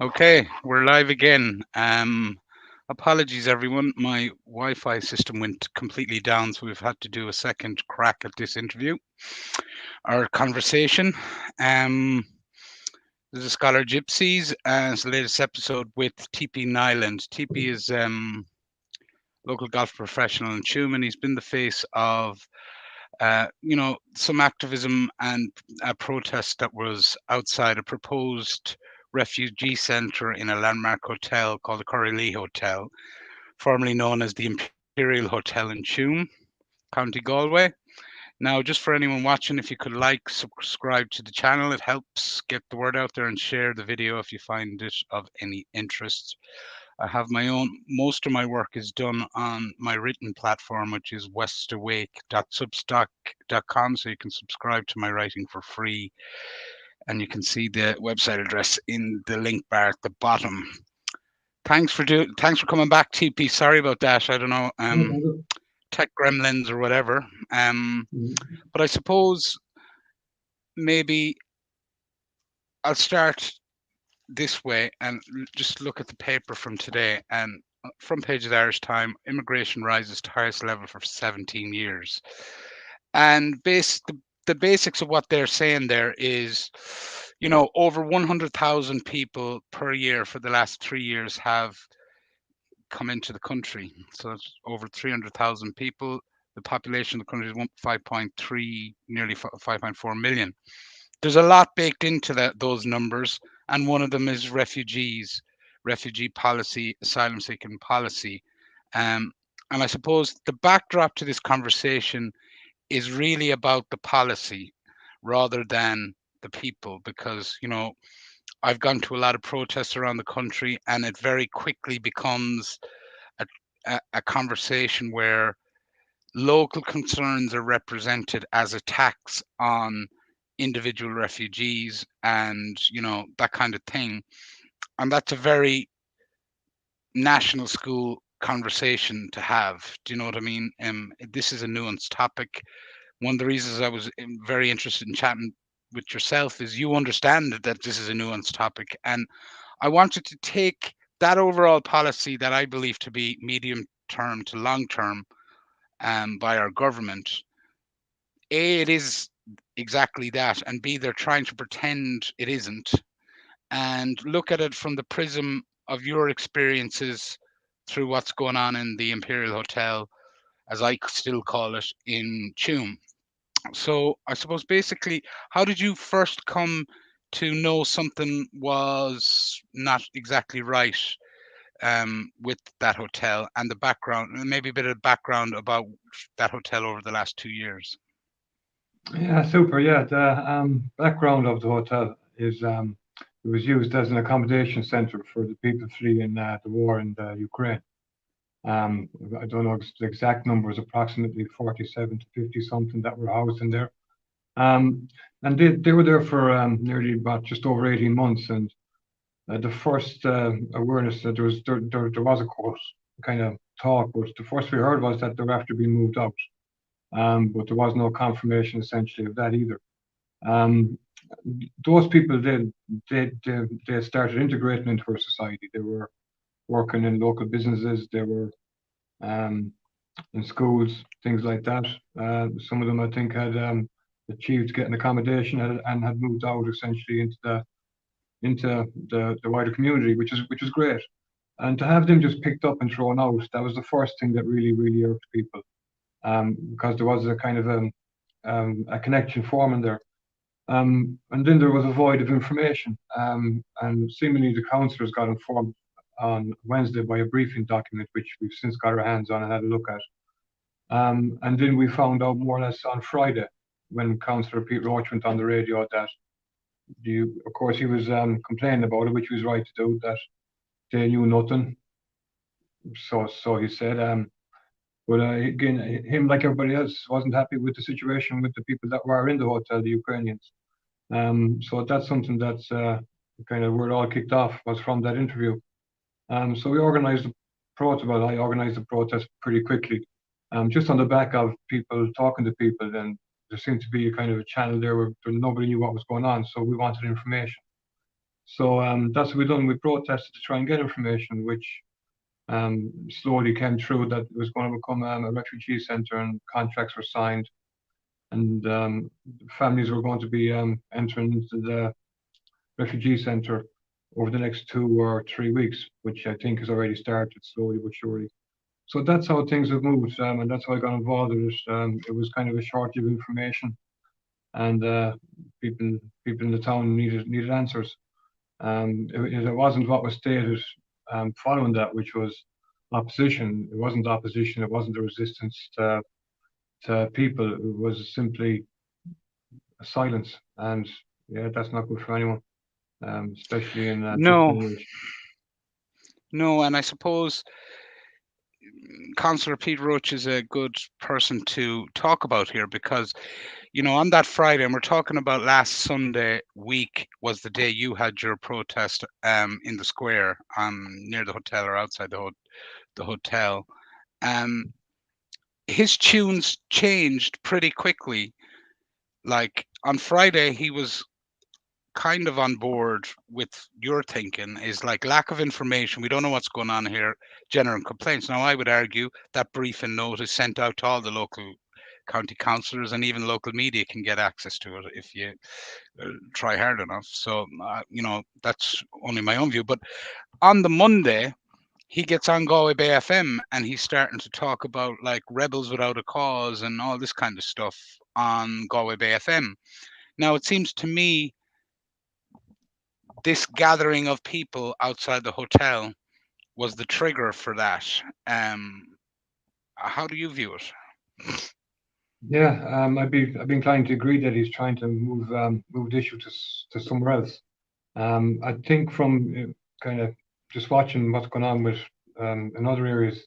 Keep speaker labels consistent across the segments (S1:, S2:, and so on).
S1: Okay, we're live again. Apologies, everyone. My Wi-Fi system went completely down, so we've had to do a second crack at this interview, our conversation. Um, this is Scholar Gypsies, and it's the latest episode with TP Niland. TP is local golf professional in Tuam, and he's been the face of, some activism and a protest that was outside a proposed refugee centre in a landmark hotel called the Currylee Hotel, formerly known as the Imperial Hotel in Tuam, County Galway. Now, just for anyone watching, if you could like, subscribe to the channel, it helps get the word out there, and share the video if you find it of any interest. I have my own, most of my work is done on my written platform, which is westawake.substack.com. So you can subscribe to my writing for free. And you can see the website address in the link bar at the bottom. Thanks for coming back, TP. Sorry about that. I don't know,
S2: No bother.
S1: tech gremlins or whatever.
S2: Mm.
S1: But I suppose maybe I'll start this way and just look at the paper from today. And front page of the Irish Time: immigration rises to highest level for 17 years. And the basics of what they're saying there is, over 100,000 people per year for the last 3 years have come into the country. So that's over 300,000 people. The population of the country is 5.3, nearly 5.4 million. There's a lot baked into those numbers, and one of them is refugees, refugee policy, asylum seeking policy. Um, and I suppose the backdrop to this conversation is really about the policy rather than the people, because I've gone to a lot of protests around the country, and it very quickly becomes a, a conversation where local concerns are represented as attacks on individual refugees, and that kind of thing. And that's a very national school conversation to have. Do you know what I mean? This is a nuanced topic. One of the reasons I was very interested in chatting with yourself is you understand that this is a nuanced topic, and I wanted to take that overall policy that I believe to be medium term to long term, by our government. A, it is exactly that, and B, they're trying to pretend it isn't, and look at it from the prism of your experiences through what's going on in the Imperial Hotel, as I still call it, in Tuam. So I suppose basically, how did you first come to know something was not exactly right, with that hotel, and the background, and maybe a bit of background about that hotel over the last 2 years?
S2: Yeah, super. Yeah, the background of the hotel is it was used as an accommodation center for the people fleeing the war in the Ukraine. I don't know the exact numbers, approximately 47 to 50 something that were housed in there. Um, and they were there for nearly about just over 18 months. And the first awareness that there was a course kind of talk was the first we heard was that they were after being moved out. But there was no confirmation essentially of that either. Um, those people they started integrating into our society. They were working in local businesses. They were um, in schools, things like that. Some of them, I think, had achieved getting accommodation and had moved out essentially into the wider community, which is great. And to have them just picked up and thrown out, that was the first thing that really irked people, because there was a kind of a connection forming there. And then there was a void of information, and seemingly the councillors got informed on Wednesday by a briefing document, which we've since got our hands on and had a look at. And then we found out more or less on Friday when Councillor Pete Roche went on the radio that of course, he was complaining about it, which he was right to do, that they knew nothing. So he said, but again, him like everybody else wasn't happy with the situation with the people that were in the hotel, the Ukrainians. So that's something that's kind of where it all kicked off was from that interview. So we organised a protest. Well, I organised a protest pretty quickly, just on the back of people talking to people. Then there seemed to be a kind of a channel there where nobody knew what was going on, so we wanted information. So that's what we done. We protested to try and get information, which slowly came through that it was going to become a refugee centre, and contracts were signed, and families were going to be entering into the refugee centre over the next 2 or 3 weeks, which I think has already started slowly but surely. So that's how things have moved, and that's how I got involved with it. It was kind of a shortage of information, and people people in the town needed answers. It wasn't what was stated following that, which was opposition. It wasn't opposition. It wasn't a resistance to people. It was simply a silence, and yeah, that's not good for anyone, especially in this day
S1: No,
S2: and age.
S1: no, and I suppose Councillor Pete Roach is a good person to talk about here because, on that Friday, and we're talking about last Sunday week was the day you had your protest in the square near the hotel or outside the hotel. Um, his tunes changed pretty quickly. Like on Friday, he was kind of on board with your thinking is like lack of information. We don't know what's going on here. General complaints. Now, I would argue that briefing note is sent out to all the local county councillors, and even local media can get access to it if you try hard enough. So, that's only my own view. But on the Monday, he gets on Galway Bay FM and he's starting to talk about like rebels without a cause and all this kind of stuff on Galway Bay FM. Now, it seems to me this gathering of people outside the hotel was the trigger for that. How do you view it?
S2: Yeah, I'd be inclined to agree that he's trying to move the issue to somewhere else. I think from kind of just watching what's going on with in other areas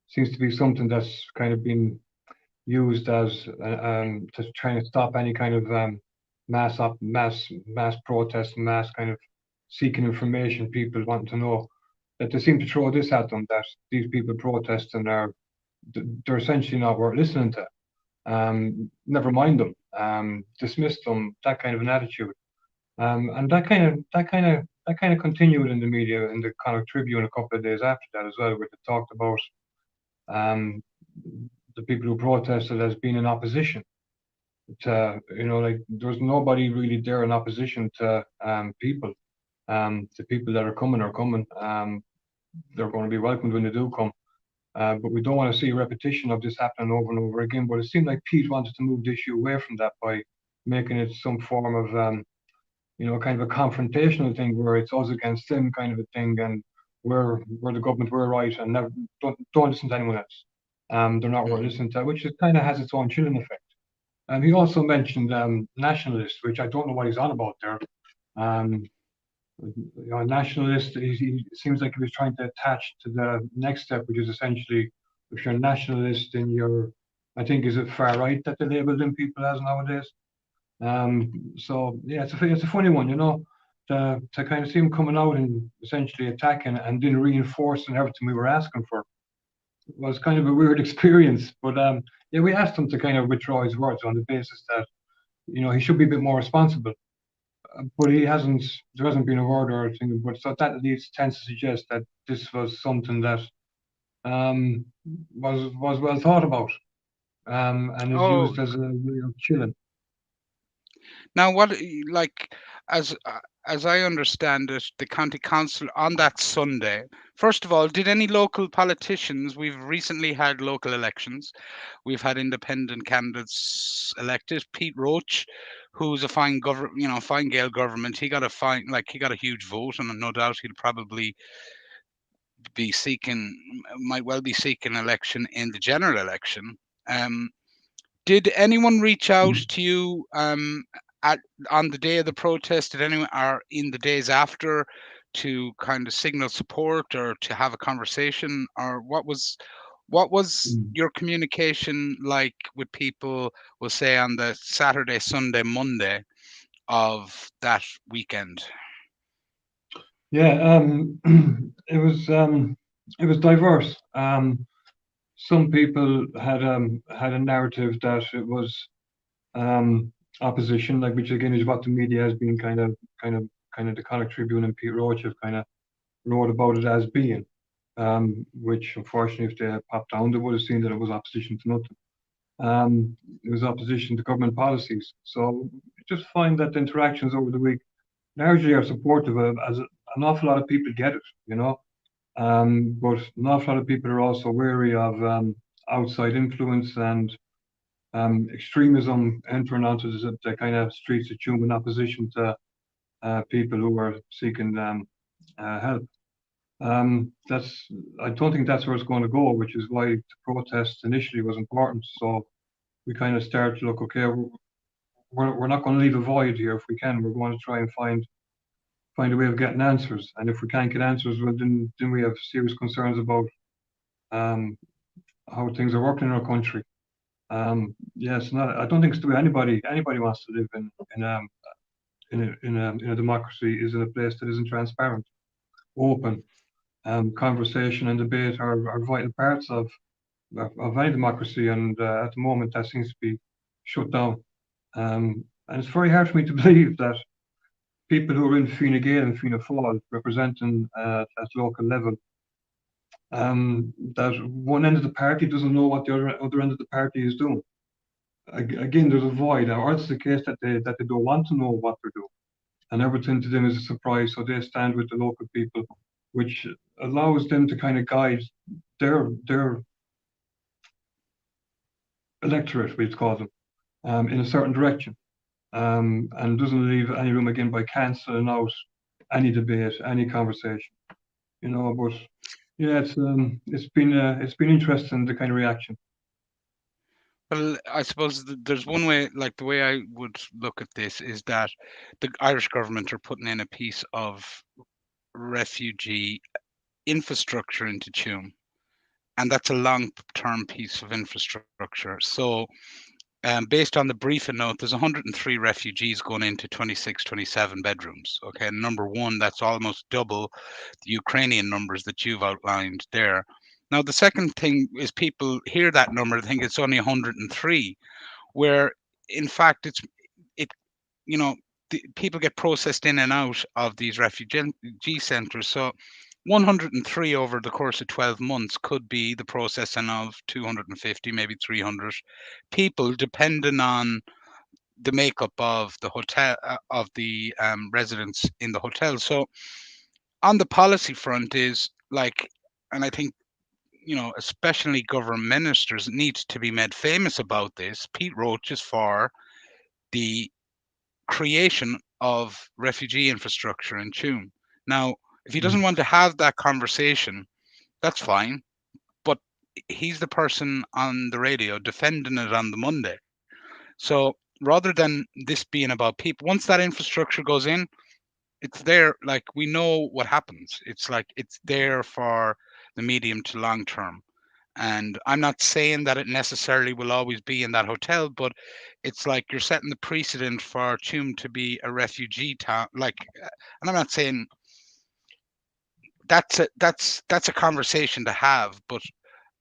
S2: seems to be something that's kind of been used as to try and stop any kind of mass protest, mass kind of seeking information. People want to know that they seem to throw this at them, that these people protesting they're essentially not worth listening to. Never mind them, dismiss them, that kind of an attitude. And that kind of continued in the media, in the Connacht Tribune a couple of days after that as well, where they talked about um, the people who protested as being in opposition to, like there was nobody really there in opposition to people. The people that are coming are coming. They're going to be welcomed when they do come. But we don't want to see a repetition of this happening over and over again. But it seemed like Pete wanted to move the issue away from that by making it some form of kind of a confrontational thing where it's us against them kind of a thing, and we're the government, we're right, and never don't listen to anyone else. They're not worth
S1: Mhm.
S2: listening to, which is kind of has its own chilling effect. And he also mentioned nationalist, which I don't know what he's on about there. Um, nationalist, he seems like he was trying to attach to the next step, which is essentially if you're a nationalist, then you're, I think, is it far right that they label them people as nowadays? So yeah, it's a funny one, to kind of see him coming out and essentially attacking and then reinforcing everything we were asking for was kind of a weird experience. But yeah, we asked him to kind of withdraw his words on the basis that he should be a bit more responsible. But he hasn't. There hasn't been a word or anything. But so that at least tends to suggest that this was something that um, was well thought about and is
S1: Oh,
S2: used as a way of chilling.
S1: now what like as as I understand it, the county council on that Sunday. First of all, did any local politicians? We've recently had local elections. We've had independent candidates elected. Pete Roche, who's a fine fine Gael government, he got a huge vote, and no doubt he'll probably might well be seeking election in the general election. Um, did anyone reach out to you at on the day of the protest? Did anyone, or in the days after, to kind of signal support or to have a conversation, or what was
S2: Mm.
S1: your communication like with people? We'll say on the Saturday, Sunday, Monday of that weekend.
S2: Yeah, it was diverse. Some people had a narrative that it was um, opposition, like which again is what the media has been kind of kind of the Connacht Tribune and Pete Roche have kind of wrote about it as being, which unfortunately, if they had popped down, they would have seen that it was opposition to nothing. It was opposition to government policies. So you just find that the interactions over the week largely are supportive of, as an awful lot of people get it, you know. But an awful lot of people are also wary of outside influence and extremism entering onto the kind of streets of Tuam in opposition to people who are seeking help. That's I don't think that's where it's going to go, which is why the protest initially was important. So we kind of start to look, okay, we're not going to leave a void here if we can. We're going to try and find a way of getting answers. And if we can't get answers, well, then we have serious concerns about um, how things are working in our country. Yes, not. I don't think it's the way anybody wants to live in a democracy is in a place that isn't transparent, open. Conversation and debate are vital parts of any democracy, and at the moment that seems to be shut down. And it's very hard for me to believe that people who are in Fianna Gael and Fianna Fáil representing at local level, that one end of the party doesn't know what the other end of the party is doing. Again, there's a void, or it's the case that they don't want to know what they're doing, and everything to them is a surprise. So they stand with the local people, which allows them to kind of guide their electorate, we'd call them, in a certain direction, and doesn't leave any room again by cancelling out any debate, any conversation, you know. But yeah, it's been interesting, the kind of reaction.
S1: Well, I suppose there's one way, like the way I would look at this is that the Irish government are putting in a piece of refugee infrastructure into Tuam, and that's a long-term piece of infrastructure. So, based on the briefing note, there's 103 refugees going into 26, 27 bedrooms. Okay, and number one, that's almost double the Ukrainian numbers that you've outlined there. Now, the second thing is people hear that number and think it's only 103, where in fact it you know people get processed in and out of these refugee centres. So 103 over the course of 12 months could be the processing of 250, maybe 300 people, depending on the makeup of the hotel, of the residents in the hotel. So on the policy front is like, and I think, especially government ministers need to be made famous about this. Pete Roche is for the creation of refugee infrastructure in Tuam. Now, if he doesn't want to have that conversation, that's fine. But he's the person on the radio defending it on the Monday. So rather than this being about people, once that infrastructure goes in, it's there. Like, we know what happens. It's like it's there for the medium to long term. And I'm not saying that it necessarily will always be in that hotel, but it's like you're setting the precedent for Tuam to be a refugee town. Like, and I'm not saying that's a conversation to have, but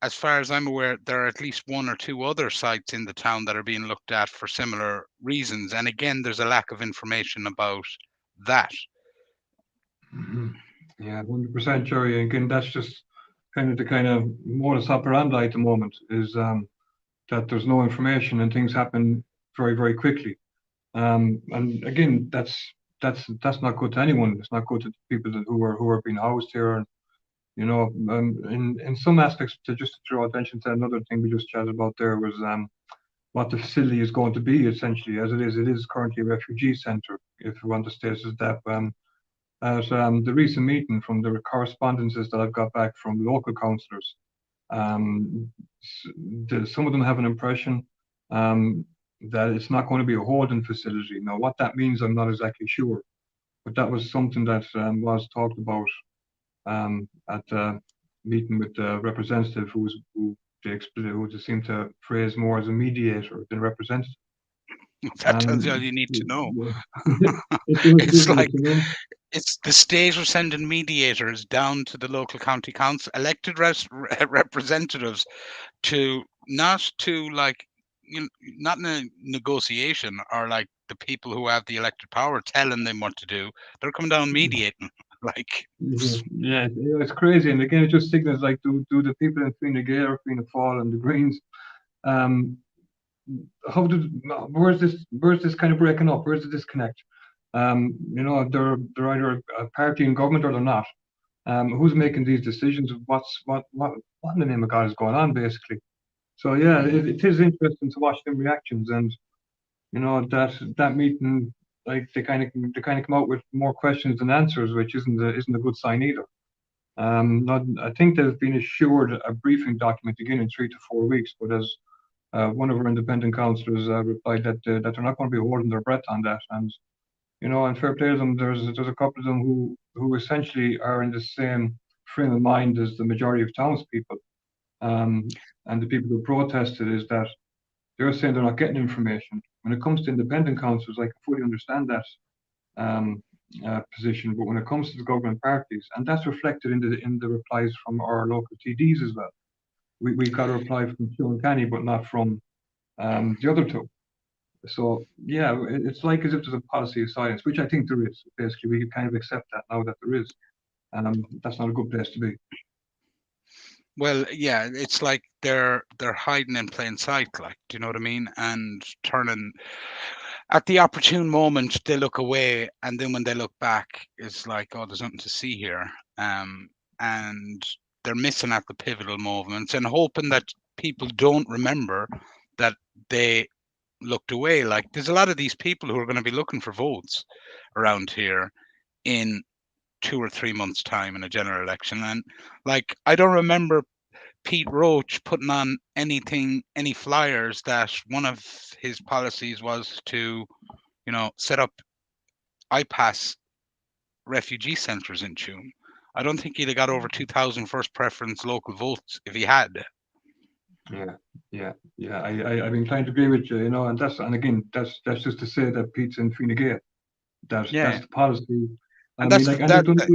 S1: as far as I'm aware, there are at least one or two other sites in the town that are being looked at for similar reasons. And again, there's a lack of information about that.
S2: Yeah, 100%, Jerry. And again, that's just the kind of modus operandi at the moment is that there's no information and things happen very, very quickly. And again, that's not good to anyone. It's not good to the people who are being housed here. And in some aspects, to just draw attention to another thing we just chatted about there was what the facility is going to be essentially, as it is currently a refugee centre. If we want to state as that, at the recent meeting, from the correspondences that I've got back from local councillors, some of them have an impression that it's not going to be a holding facility. Now, what that means, I'm not exactly sure, but that was something that was talked about at the meeting with the representative who they seem to phrase more as a mediator than representative.
S1: That tells you all you need to know.
S2: Yeah.
S1: It's like it's the state are sending mediators down to the local county council, elected representatives, to not to like not in a negotiation, or like the people who have the elected power telling them what to do. They're coming down mediating. Like,
S2: Yeah, it's crazy. And again, it just signals like, do the people in Fine Gael or Fianna Fáil and the Greens, um, how did where's this kind of breaking up? Where's the disconnect? They're either a party in government or they're not. Who's making these decisions? What in the name of God is going on, basically? So yeah,
S1: mm,
S2: it is interesting to watch them reactions, and that meeting, like they kind of come out with more questions than answers, which isn't a good sign either. Not, I think they've been assured a briefing document again in 3 to 4 weeks, but as one of our independent councillors replied that they're not going to be holding their breath on that, and fair play to them. There's a couple of them who essentially are in the same frame of mind as the majority of townspeople, and the people who protested is that they're saying they're not getting information. When it comes to independent councils, I can fully understand that position, but when it comes to the government parties, and that's reflected in the replies from our local TDs as well. We got a reply from Sean Kenny, but not from the other two. So yeah, it's like as if there's a policy of silence, which I think there is. Basically, we can kind of accept that now that there is. That's not a good place to be.
S1: well, yeah, it's like they're hiding in plain sight. Like, do you know what I mean? And turning at the opportune moment, they look away, and then when they look back, it's like, oh, there's nothing to see here. And they're missing at the pivotal moments and hoping that people don't remember that they looked away. Like, there's a lot of these people who are going to be looking for votes around here in 2 or 3 months' time in a general election. And like, I don't remember Pete Roche putting on any flyers that one of his policies was to, set up IPAS refugee centres in Tuam. I don't think he'd have got over 2,000 first preference local votes if he had.
S2: Yeah, yeah. I've been trying to agree with you, and again, that's just to say that Pete's in Fine Gael. That's
S1: Yeah,
S2: the policy. I
S1: and
S2: mean,
S1: that's
S2: like, and they've
S1: that.
S2: done like,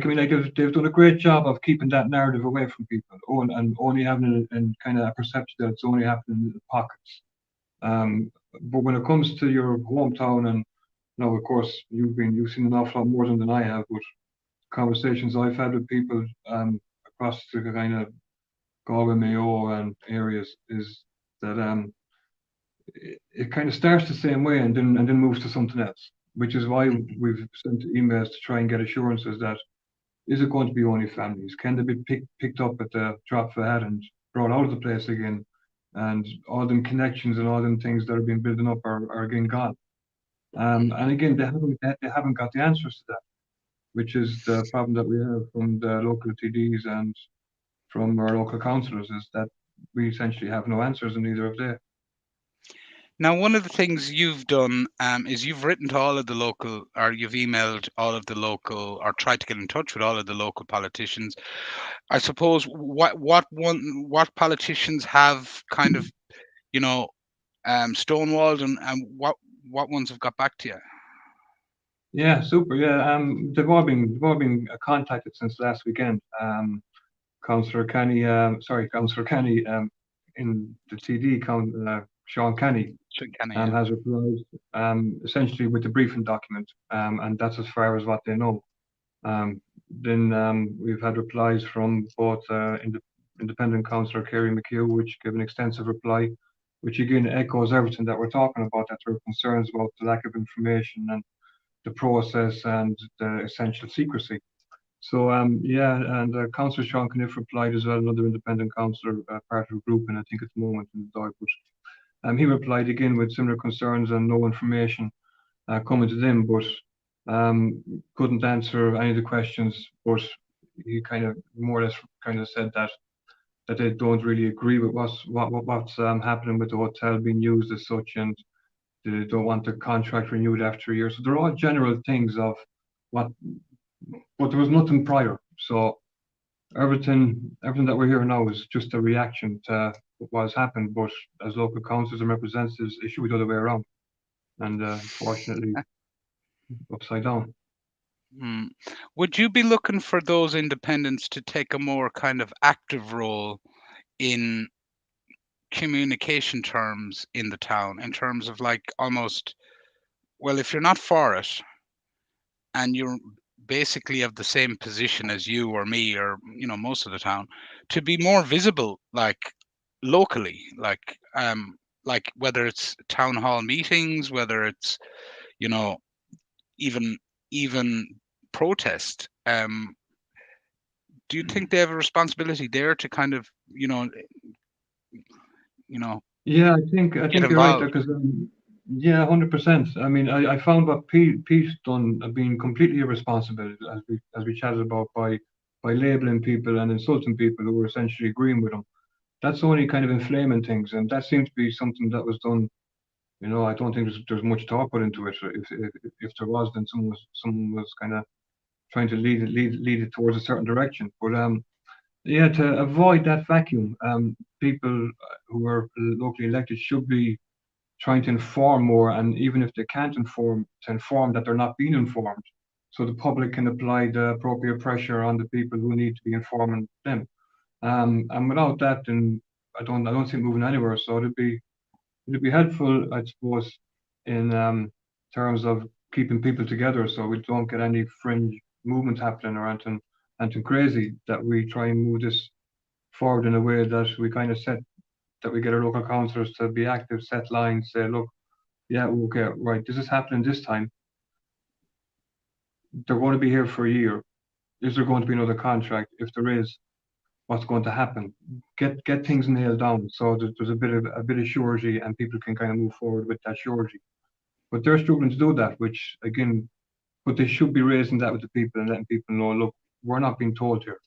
S2: I mean, like they've done a great job of keeping that narrative away from people, and only having it in kind of a perception that it's only happening in the pockets. But when it comes to your hometown, and now, of course, you've seen an awful lot more than I have, but conversations I've had with people across the kind of Galway, Mayo, and areas is that it kind of starts the same way and then moves to something else, which is why
S1: Mhm.
S2: we've sent emails to try and get assurances that is it going to be only families? Can they be picked up at the drop of a hat and brought out of the place again? And all them connections and all them things that have been building up are again gone. And again, they haven't got the answers to that, which is the problem that we have from the local TDs and from our local councillors, is that we essentially have no answers, and neither have they.
S1: Now, one of the things you've done is you've written to all of the local, or you've emailed all of the local, or tried to get in touch with all of the local politicians. I suppose what politicians have kind of, you know stonewalled, and what ones have got back to you?
S2: Yeah, super. Yeah, they've all been contacted since last weekend. Councillor Kenny, in the TD, Sean Kenny,
S1: Can I?
S2: has replied essentially with the briefing document, and that's as far as what they know. Um, then we've had replies from both independent councillor Kerry McHugh, which gave an extensive reply, which again echoes everything that we're talking about, that there are concerns about the lack of information and the process and the essential secrecy. So yeah, and Councillor Sean Caniff replied as well, another independent councillor, part of a group, and I think at the moment in the Dáil. He replied again with similar concerns and no information coming to them, but couldn't answer any of the questions. But he kind of more or less kind of said that they don't really agree with what's happening with the hotel being used as such, and they don't want the contract renewed after a year. So they're all general things of what, but there was nothing prior. So everything that we're hearing now is just a reaction to what has happened. But as local councils and representatives, it should be the other way around. And fortunately, upside down.
S1: Hmm. Would you be looking for those independents to take a more kind of active role in communication terms in the town, in terms of like almost, well, if you're not for it and you're basically of the same position as you or me or most of the town, to be more visible, like locally, like whether it's town hall meetings, whether it's you know even even protest. Do you think they have a responsibility there to kind of you know
S2: Yeah, I
S1: get
S2: think you're right there
S1: involved?
S2: because yeah, 100%. I mean, I found what Pete done being completely irresponsible as we chatted about by labeling people and insulting people who were essentially agreeing with him. That's only kind of inflaming things, and that seems to be something that was done. I don't think there's much thought put into it. If there was, then someone was kind of trying to lead it towards a certain direction. But yeah, to avoid that vacuum, people who are locally elected should be trying to inform more, and even if they can't inform, to inform that they're not being informed, so the public can apply the appropriate pressure on the people who need to be informing them. And without that, then I don't see it moving anywhere. So it'd be helpful, I suppose, in terms of keeping people together, so we don't get any fringe movement happening or anything crazy. That we try and move this forward in a way that we kind of set that we get our local councillors to be active, set lines, say, look, yeah, okay, right, this is happening this time. They're going to be here for a year. Is there going to be another contract? If there is, what's going to happen? Get things nailed down so that there's a bit of surety and people can kind of move forward with that surety. But they're struggling to do that, which again, but they should be raising that with the people and letting people know, look, we're not being told here.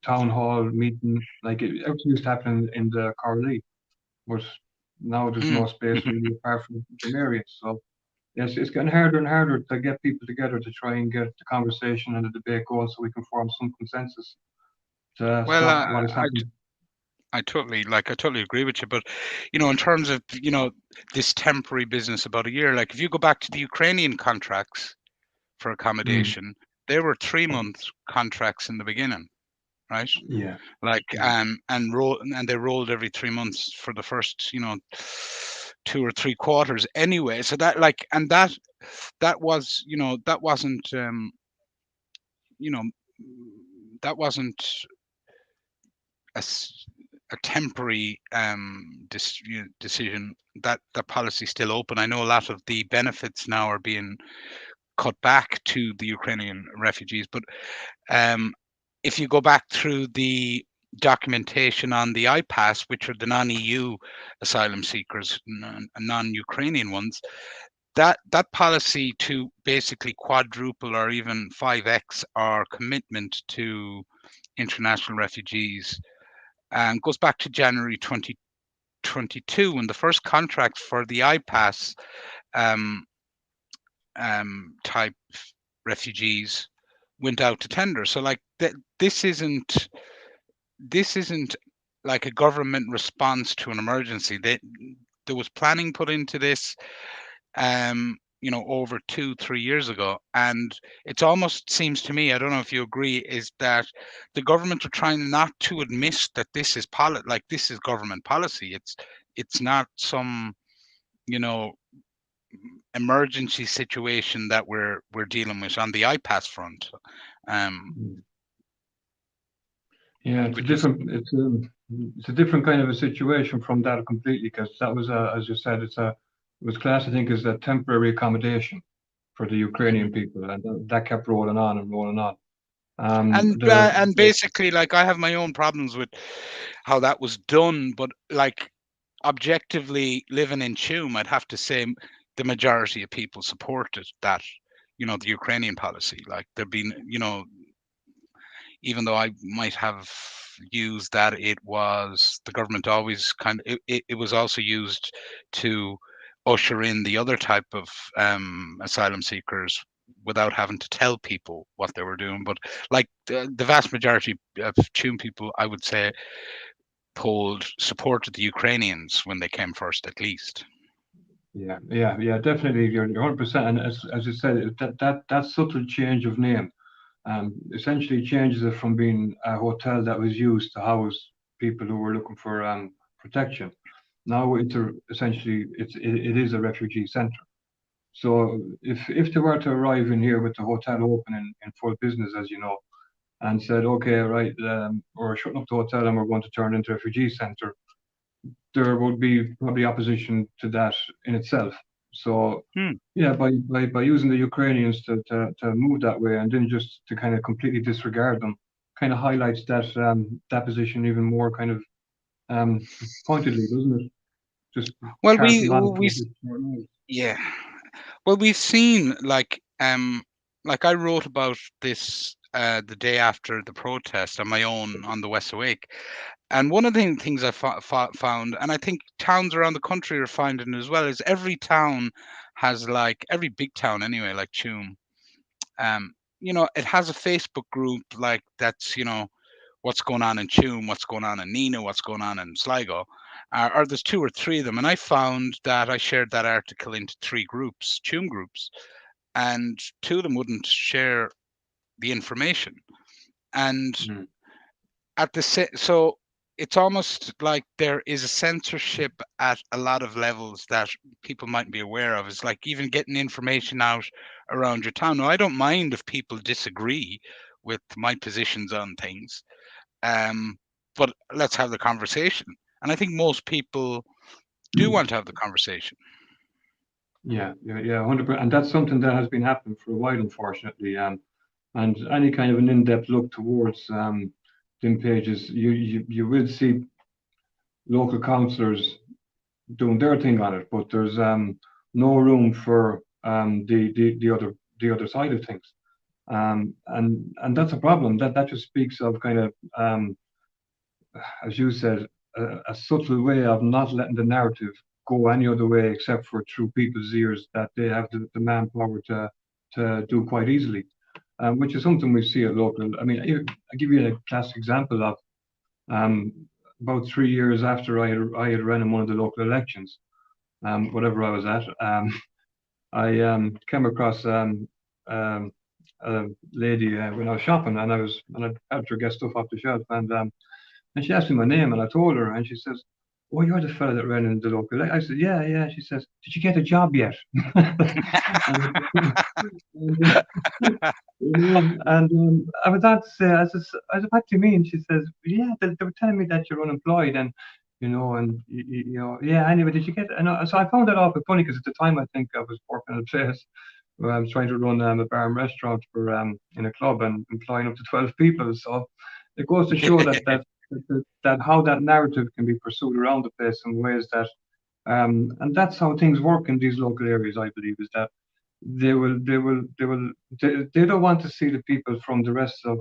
S2: Town hall meeting, like everything used to happen in the Corley, but now there's
S1: Hmm.
S2: no space really apart from areas. So yes, it's getting harder and harder to get people together to try and get the conversation and the debate going so we can form some consensus to
S1: Well,
S2: stop what is happening.
S1: I totally agree with you. But in terms of this temporary business about a year, like if you go back to the Ukrainian contracts for
S2: Mm,
S1: accommodation, they were 3 month contracts in the beginning, right?
S2: yeah,
S1: Like
S2: yeah.
S1: and they rolled every 3 months for the first 2 or 3 quarters anyway. So that like and that was that wasn't you know that wasn't a, s- a temporary decision. That the policy still open. I know a lot of the benefits now are being cut back to the Ukrainian refugees, but um, if you go back through the documentation on the IPAS, which are the non-EU asylum seekers, non-Ukrainian ones, that policy to basically quadruple or even 5x our commitment to international refugees goes back to January 2022 when the first contract for the IPAS um, type refugees went out to tender. So like this isn't like a government response to an emergency. There was planning put into this over 2 3 years ago, and it almost seems to me, I don't know if you agree, is that the government are trying not to admit that this is like this is government policy. It's not some you know emergency situation that we're dealing with on the IPAS front, um
S2: Mm. Yeah,
S1: which is
S2: it's a different kind of a situation from that completely because that was as you said, it was classed, I think, as a temporary accommodation for the Ukrainian people, and that kept rolling on and rolling on.
S1: and basically, like, I have my own problems with how that was done, but like objectively living in Tuam, I'd have to say the majority of people supported that, the Ukrainian policy. Like there've been, even though I might have used that, it was the government always it was also used to usher in the other type of asylum seekers without having to tell people what they were doing. But like the vast majority of Tuam people, I would say, polled supported the Ukrainians when they came first, at least.
S2: yeah, definitely. You're 100%. And as you said, that subtle change of name essentially changes it from being a hotel that was used to house people who were looking for protection. Now essentially it is a refugee center. So if they were to arrive in here with the hotel open in full business, as you know, and said, okay, right, we're shutting up the hotel and we're going to turn it into a refugee center, there would be probably opposition to that in itself. So
S1: Hmm.
S2: yeah, by using the Ukrainians to move that way and then just to kind of completely disregard them, kind of highlights that position even more kind of pointedly, doesn't it? Just
S1: Well,
S2: carting on
S1: we yeah. Well, we've seen like I wrote about this the day after the protest on my own on the West Awake, and one of the things I found, and I think towns around the country are finding as well, is every town has like every big town anyway, like Tuam. Um, it has a Facebook group like that's what's going on in Tuam, what's going on in Nina, what's going on in Sligo, or there's two or three of them, and I found that I shared that article into three groups, Tuam groups, and two of them wouldn't share the information, and
S2: Mm,
S1: so it's almost like there is a censorship at a lot of levels that people might be aware of. It's like even getting information out around your town. Now, I don't mind if people disagree with my positions on things, um, but let's have the conversation. And I think most people do want to have the conversation.
S2: yeah, 100%. And that's something that has been happening for a while, unfortunately. And any kind of an in-depth look towards them pages, you will see local councillors doing their thing on it, but there's no room for the other side of things. And that's a problem. That just speaks of kind of as you said, a subtle way of not letting the narrative go any other way except for through people's ears that they have the manpower to do quite easily, which is something we see at local. I mean, I give you a classic example of um, about 3 years after I had run in one of the local elections, whatever I was at, I came across a lady when I was shopping, and I helped her get stuff off the shelf, and she asked me my name, and I told her, and she says, "Oh, you're the fella that ran in the local." I said, "Yeah, yeah." She says, "Did you get a job yet?" and, and, I was out to say, I said, "What do you mean?" She says, "Yeah, they were telling me that you're unemployed, and yeah. Anyway, did you get?" So I found that awful funny because at the time I think I was working at a place where I was trying to run a bar and restaurant for in a club and employing up to 12 people. So it goes to show that how that narrative can be pursued around the place in ways that and that's how things work in these local areas. I believe is that they don't want to see the people from the rest of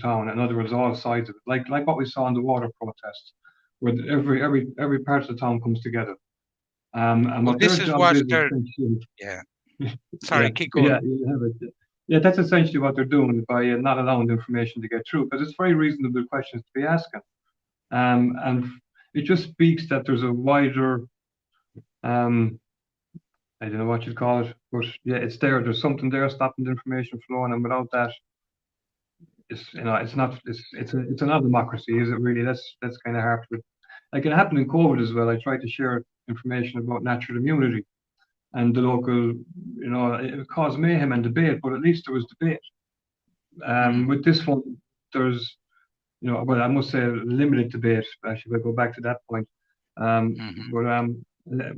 S2: Town. In other words, all sides of it, like what we saw in the water protests, where every part of the town comes together. And
S1: Well,
S2: what their
S1: this is
S2: job
S1: what
S2: is
S1: they're.
S2: essentially,
S1: Yeah.
S2: yeah,
S1: Sorry, keep going.
S2: yeah, you have it. Yeah, that's essentially what they're doing by not allowing the information to get through, because it's very reasonable questions to be asking. And it just speaks that there's a wider, um, I don't know what you'd call it, but yeah, it's there. There's something there stopping the information flowing, and without that, it's not, it's not a democracy, is it really? That's kind of hard to, like it happened in COVID as well. I tried to share information about natural immunity and the local, it caused mayhem and debate, but at least there was debate.
S1: Mm,
S2: With this one, there's, well, I must say limited debate. Actually, we'll go back to that point.
S1: hmm
S2: But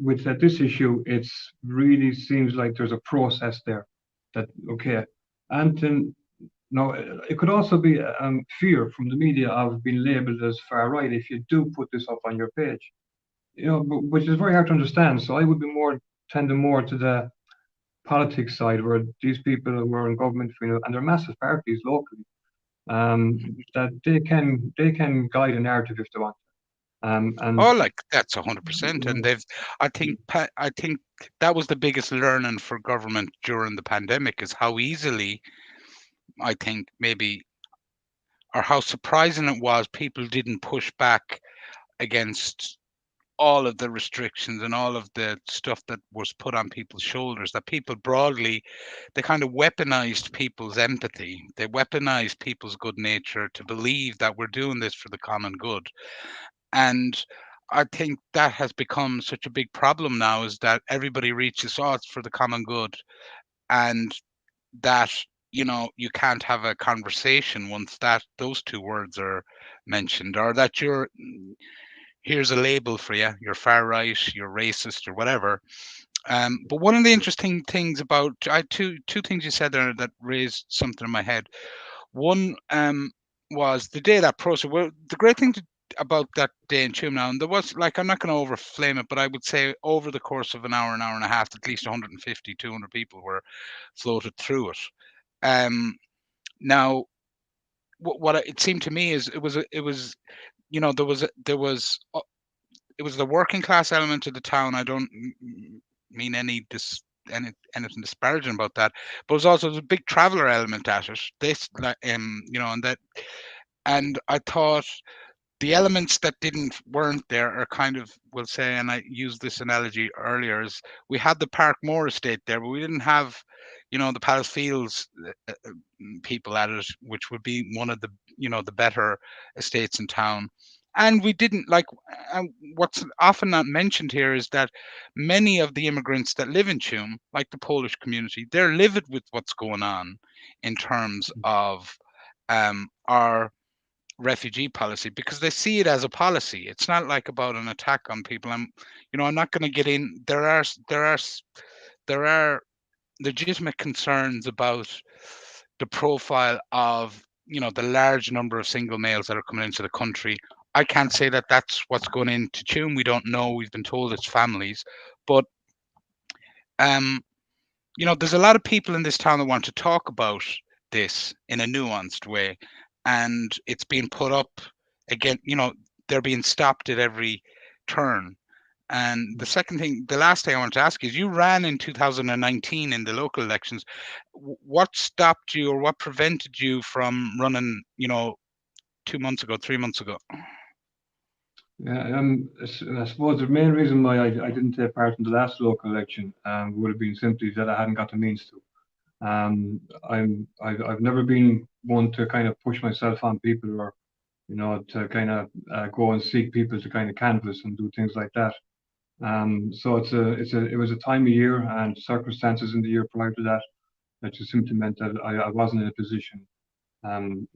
S2: with this issue, it's really seems like there's a process there. That okay, and then no, it could also be fear from the media of being labelled as far right if you do put this up on your page. Which is very hard to understand. So I would be more tending more to the politics side, where these people were in government, and they're massive parties locally, that they can guide a narrative if they want. And
S1: Oh, like that's 100%. And they've, I think that was the biggest learning for government during the pandemic is how easily, I think maybe, or how surprising it was people didn't push back against all of the restrictions and all of the stuff that was put on people's shoulders, that people broadly, they kind of weaponized people's empathy, they weaponized people's good nature to believe that we're doing this for the common good. And I think that has become such a big problem now, is that everybody reaches out for the common good, and that, you can't have a conversation once that those two words are mentioned, or that here's a label for you, you're far right, you're racist, or whatever. But one of the interesting things about, two things you said there that raised something in my head. One, was the day that process. Well, the great thing about that day in Tuam now, and there was, like, I'm not going to overflame it, but I would say over the course of an hour and a half, at least 150, 200 people were floated through it. Now, it seemed to me is it was it was the working class element of the town. I don't mean anything disparaging about that, but it was also a big traveller element at it. This, like, and that, and I thought the elements that weren't there are kind of, we'll say, and I used this analogy earlier, is we had the Parkmore estate there, but we didn't have, the Palace Fields people at it, which would be one of the, the better estates in town. And we didn't like, what's often not mentioned here is that many of the immigrants that live in Tuam, like the Polish community, they're livid with what's going on in terms of our refugee policy, because they see it as a policy. It's not like about an attack on people. I'm not going to get in. There are legitimate concerns about the profile of, the large number of single males that are coming into the country. I can't say that that's what's going into Tune. We don't know. We've been told it's families, but um, there's a lot of people in this town that want to talk about this in a nuanced way, and it's being put up again. They're being stopped at every turn. And the last thing I want to ask is, you ran in 2019 in the local elections. What stopped you, or what prevented you from running, 2 months ago, 3 months ago?
S2: Yeah, I suppose the main reason why I didn't take part in the last local election would have been simply that I hadn't got the means to. I've never been one to kind of push myself on people, or to kind of go and seek people to kind of canvass and do things like that. So it was a time of year and circumstances in the year prior to that that just simply meant that I wasn't in a position um,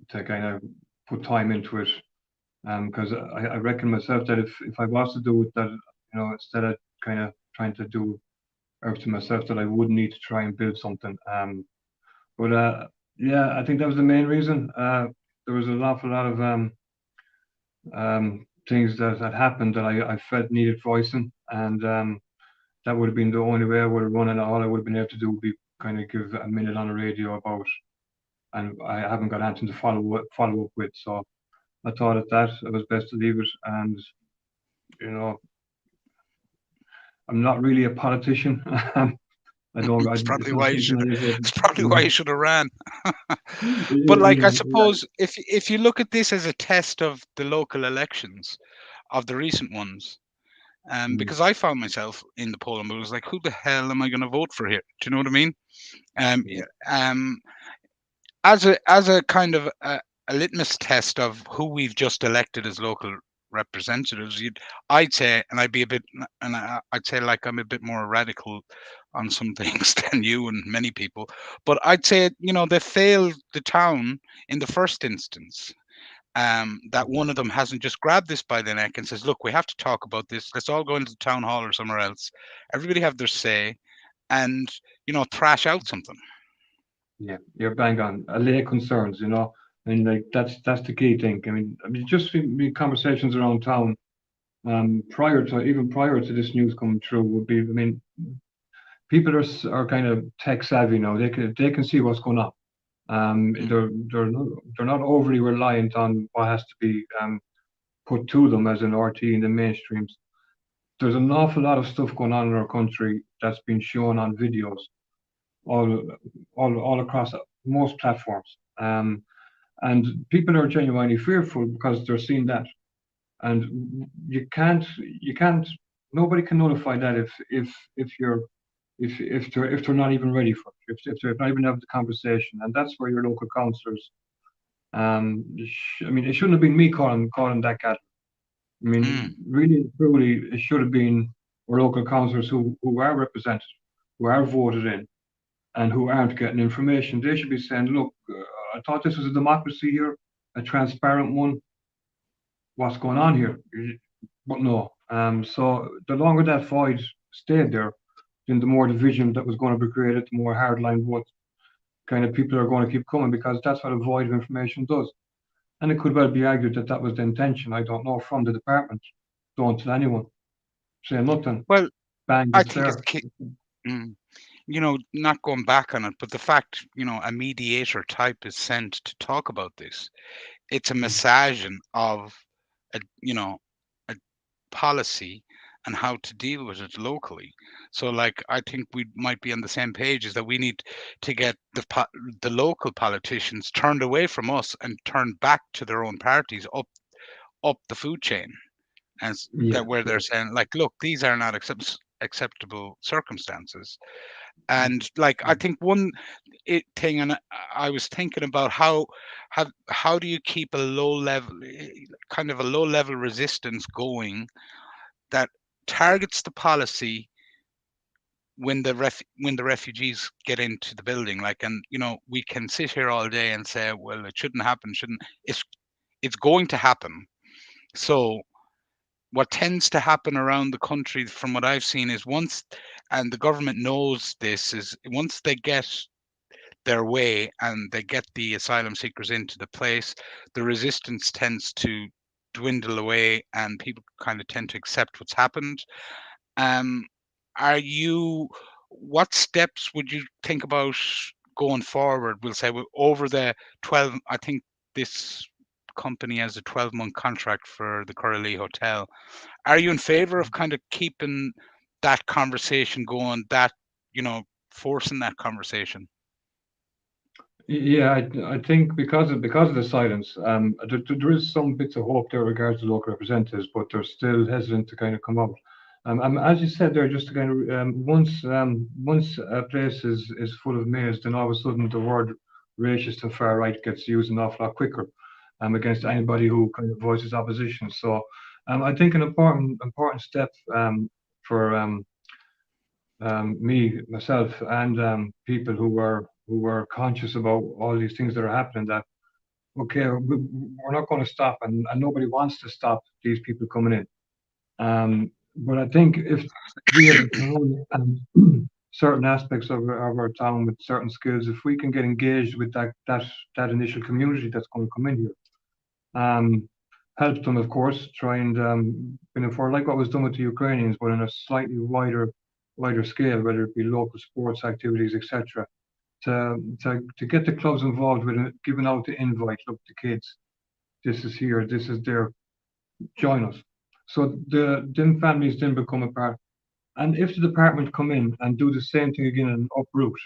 S2: to kind of put time into it. Because I reckon myself that if I was to do it, that instead of kind of trying to do everything myself, that I would need to try and build something. But yeah, I think that was the main reason. There was an awful lot of things that had happened that I felt needed voicing, and that would have been the only way I would have run, and all I would have been able to do would be kind of give a minute on the radio about, and I haven't got anything to follow up with. So I thought at that it was best to leave it, and you know I'm not really a politician. I don't.
S1: It's
S2: It's
S1: probably
S2: not
S1: why you
S2: something
S1: should.
S2: I ever.
S1: It's probably why you should have ran. But, like, I
S2: Yeah.
S1: suppose if you look at this as a test of the local elections, of the recent ones,
S2: Mm,
S1: because I found myself in the polling booth, was like, who the hell am I going to vote for here? Do you know what I mean?
S2: yeah.
S1: Yeah, as a kind of a litmus test of who we've just elected as local representatives, I'd say, and I'd be a bit, and I'd say, like, I'm a bit more radical on some things than you and many people, but I'd say, they failed the town in the first instance. That one of them hasn't just grabbed this by the neck and says, look, we have to talk about this. Let's all go into the town hall or somewhere else. Everybody have their say, and, thrash out something.
S2: Yeah, you're bang on. Allay concerns, and like that's the key thing. I mean, just the conversations around town, prior to this news coming through would be. I mean, people are kind of tech savvy now. They can see what's going on.
S1: Mm,
S2: They're not overly reliant on what has to be put to them as an RT in the mainstreams. There's an awful lot of stuff going on in our country that's been shown on videos all all across most platforms. And people are genuinely fearful because they're seeing that, and you can't nobody can notify that if they're not even ready for it, if they're not even having the conversation, and that's where your local councillors. I mean, it shouldn't have been me calling that cat. I mean,
S1: Mm.
S2: really and truly, it should have been our local councillors who are represented, who are voted in, and who aren't getting information. They should be saying, look, I thought this was a democracy here, a transparent one. What's going on here? But no. So the longer that void stayed there, then the more division that was going to be created, the more hardline votes kind of people are going to keep coming because that's what a void of information does. And it could well be argued that that was the intention, I don't know, from the department. Don't tell anyone, say nothing,
S1: Well,
S2: bang,
S1: I
S2: it's
S1: think it's
S2: there.
S1: mm, not going back on it, but the fact, a mediator type is sent to talk about this. It's a
S2: Mm.
S1: massaging of a a policy and how to deal with it locally. So, like, I think we might be on the same page, is that we need to get the local politicians turned away from us and turned back to their own parties, up the food chain,
S2: Yeah,
S1: that where
S2: yeah.
S1: they're saying, like, look, these are not acceptable circumstances. And, like, I
S2: Mm.
S1: think one thing, and I was thinking about how do you keep a low level, kind of a low level resistance going that targets the policy when the refugees get into the building. Like, and we can sit here all day and say, well, it shouldn't happen, shouldn't. It's going to happen. So what tends to happen around the country, from what I've seen, is once, and the government knows this, is once they get their way and they get the asylum seekers into the place, the resistance tends to dwindle away and people kind of tend to accept what's happened. Um, are you, what steps would you think about going forward? We'll say over the 12, I think this company has a 12-month contract for the Curraleigh Hotel. Are you in favor of kind of keeping that conversation going, forcing that conversation?
S2: Yeah, I think because of the silence, there is some bits of hope there regards to local representatives, but they're still hesitant to kind of come out. As you said there, just to kind of once a place is full of males, then all of a sudden the word racist and far right gets used an awful lot quicker, against anybody who kind of voices opposition. So, I think an important step for me myself and people who are conscious about all these things that are happening, that okay, we're not going to stop, and nobody wants to stop these people coming in, but I think if we as a town and certain aspects of our town with certain skills, if we can get engaged with that initial community that's going to come in here, um, help them, of course, try and for like what was done with the Ukrainians, but on a slightly wider scale, whether it be local sports activities, etc. To get the clubs involved with it, giving out the invite. Look, the kids, this is here, this is there. Join us. So the then families then become a part. And if the department come in and do the same thing again and uproot,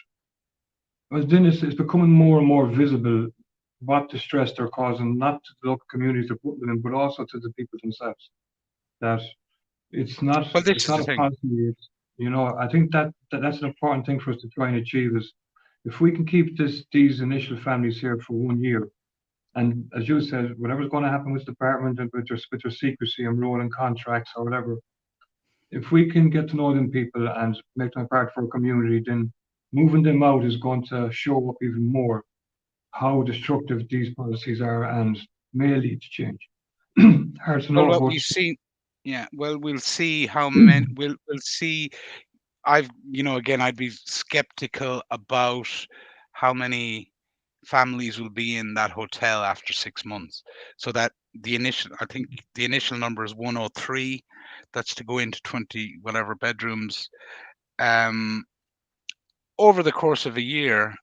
S2: well, then it's becoming more and more visible what distress they're causing, not to the local communities they're putting them in, but also to the people themselves. That it's not
S1: Well,
S2: it's
S1: this is
S2: not
S1: the
S2: a
S1: thing.
S2: policy. I think that's an important thing for us to try and achieve is if we can keep these initial families here for 1 year, and as you said, whatever's going to happen with the department and with their secrecy and rolling contracts or whatever, if we can get to know them people and make them a part of our community, then moving them out is going to show up even more how destructive these policies are and may lead to change. Hard to
S1: Well,
S2: know,
S1: what
S2: but
S1: we've seen, yeah. Well, we'll see how many. We'll see. Again, I'd be skeptical about how many families will be in that hotel after 6 months. So that I think the initial number is 103. That's to go into 20 whatever bedrooms. Um, over the course of a year,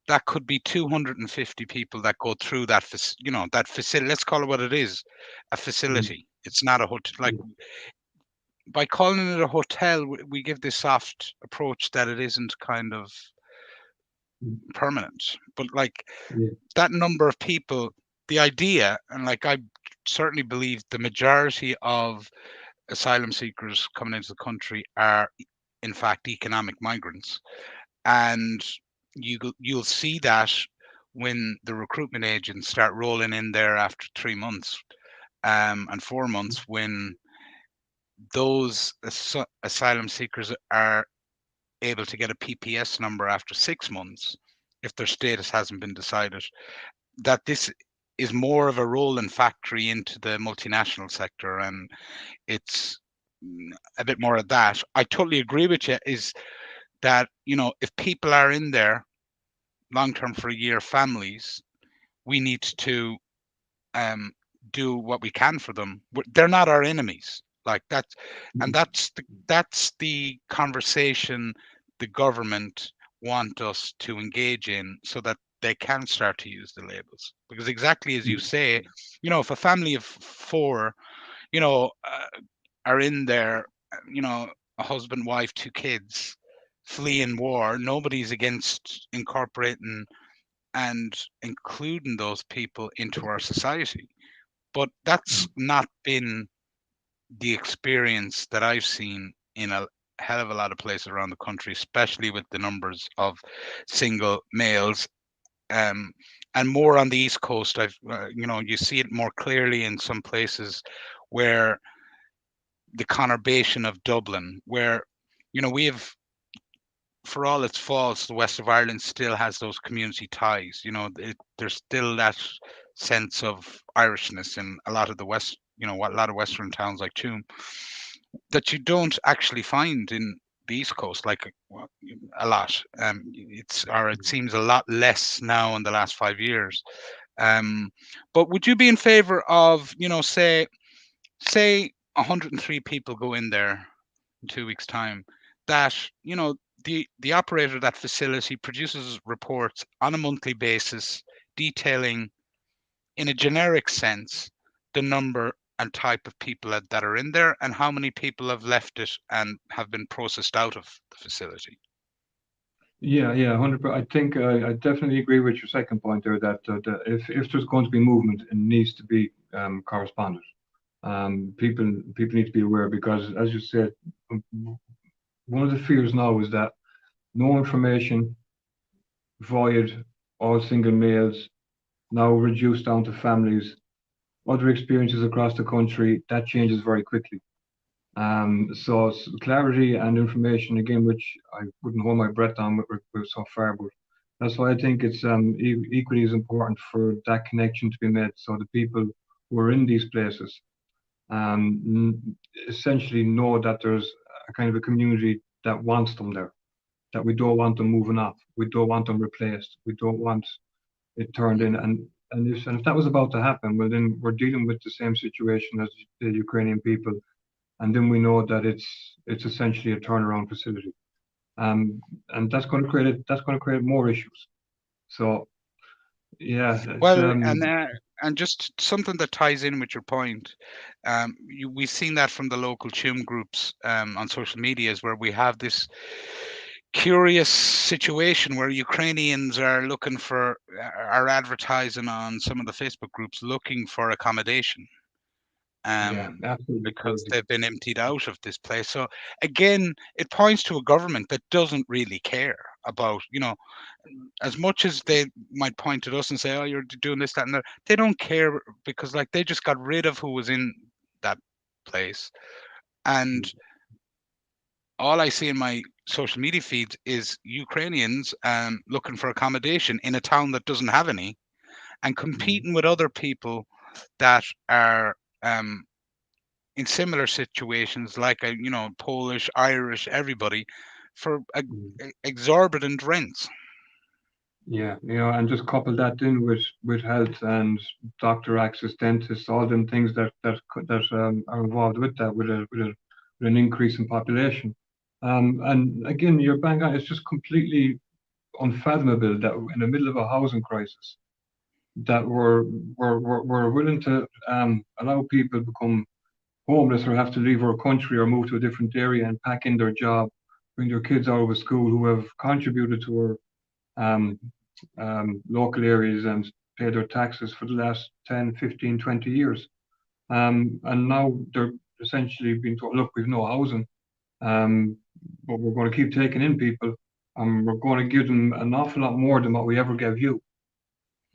S1: that could be 250 people that go through that facility. Let's call it what it is, a
S2: Mm,
S1: facility. It's not a hotel. Like,
S2: yeah,
S1: by calling it a hotel, we give this soft approach that it isn't kind of
S2: mm,
S1: permanent. But, like,
S2: yeah,
S1: that number of people, the idea, and, like, I certainly believe the majority of asylum seekers coming into the country are, in fact, economic migrants, and you'll see that when the recruitment agents start rolling in there after 3 months. and 4 months when those asylum seekers are able to get a PPS number after 6 months if their status hasn't been decided, that this is more of a rolling factory into the multinational sector, and it's a bit more of that. I totally agree with you, is that, if people are in there long term for a year, families, we need to um, do what we can for them. They're not our enemies. Like that's, and that's the conversation the government want us to engage in, so that they can start to use the labels. Because exactly as you say, if a family of four, are in there, a husband, wife, two kids, fleeing war, nobody's against incorporating and including those people into our society. But that's not been the experience that I've seen in a hell of a lot of places around the country, especially with the numbers of single males. Um, and more on the East Coast, you see it more clearly in some places where the conurbation of Dublin, where, we have, for all its faults, the west of Ireland still has those community ties. There's still that sense of Irishness in a lot of the west, a lot of western towns like Tuam, that you don't actually find in the East Coast, like, a lot. It seems a lot less now in the last 5 years. But would you be in favour of, say 103 people go in there in 2 weeks' time, that, the operator of that facility produces reports on a monthly basis detailing, in a generic sense, the number and type of people that are in there, and how many people have left it and have been processed out of the facility?
S2: Yeah, yeah, 100%. I think I definitely agree with your second point there, that if there's going to be movement, it needs to be corresponded. People need to be aware, because, as you said, um, one of the fears now is that no information, void, all single males, now reduced down to families, other experiences across the country, that changes very quickly. So clarity and information again, which I wouldn't hold my breath on with so far, but that's why I think it's equally as important for that connection to be made. So the people who are in these places essentially know that there's a kind of a community that wants them there, that we don't want them moving off, we don't want them replaced, we don't want it turned in. And if that was about to happen, well, then we're dealing with the same situation as the Ukrainian people, and then we know that it's essentially a turnaround facility, and that's going to create more issues. So yeah, it's
S1: Well, and just something that ties in with your point, we've seen that from the local Tuam groups on social medias, where we have this curious situation where Ukrainians are looking for, are advertising on some of the Facebook groups, looking for accommodation,
S2: yeah, absolutely
S1: because
S2: crazy.
S1: they've been emptied out of this place. So again, it points to a government that doesn't really care about, as much as they might point at us and say, "Oh, you're doing this, that, and that." They don't care, because, like, they just got rid of who was in that place, and all I see in my social media feeds is Ukrainians looking for accommodation in a town that doesn't have any, and
S2: Mhm.
S1: competing with other people that are um, in similar situations, like, Polish, Irish, everybody, for
S2: Mhm.
S1: exorbitant rents.
S2: Yeah, and just couple that in with health and doctor access, dentists, all them things that are involved with that, with an increase in population. And again, you're bang on. It's just completely unfathomable that in the middle of a housing crisis, that we're willing to allow people to become homeless, or have to leave our country, or move to a different area and pack in their job, bring their kids out of school, who have contributed to our um, local areas and pay their taxes for the last 10, 15, 20 years. And now they're essentially being told, look, we've no housing, um, but we're going to keep taking in people, and we're going to give them an awful lot more than what we ever gave you.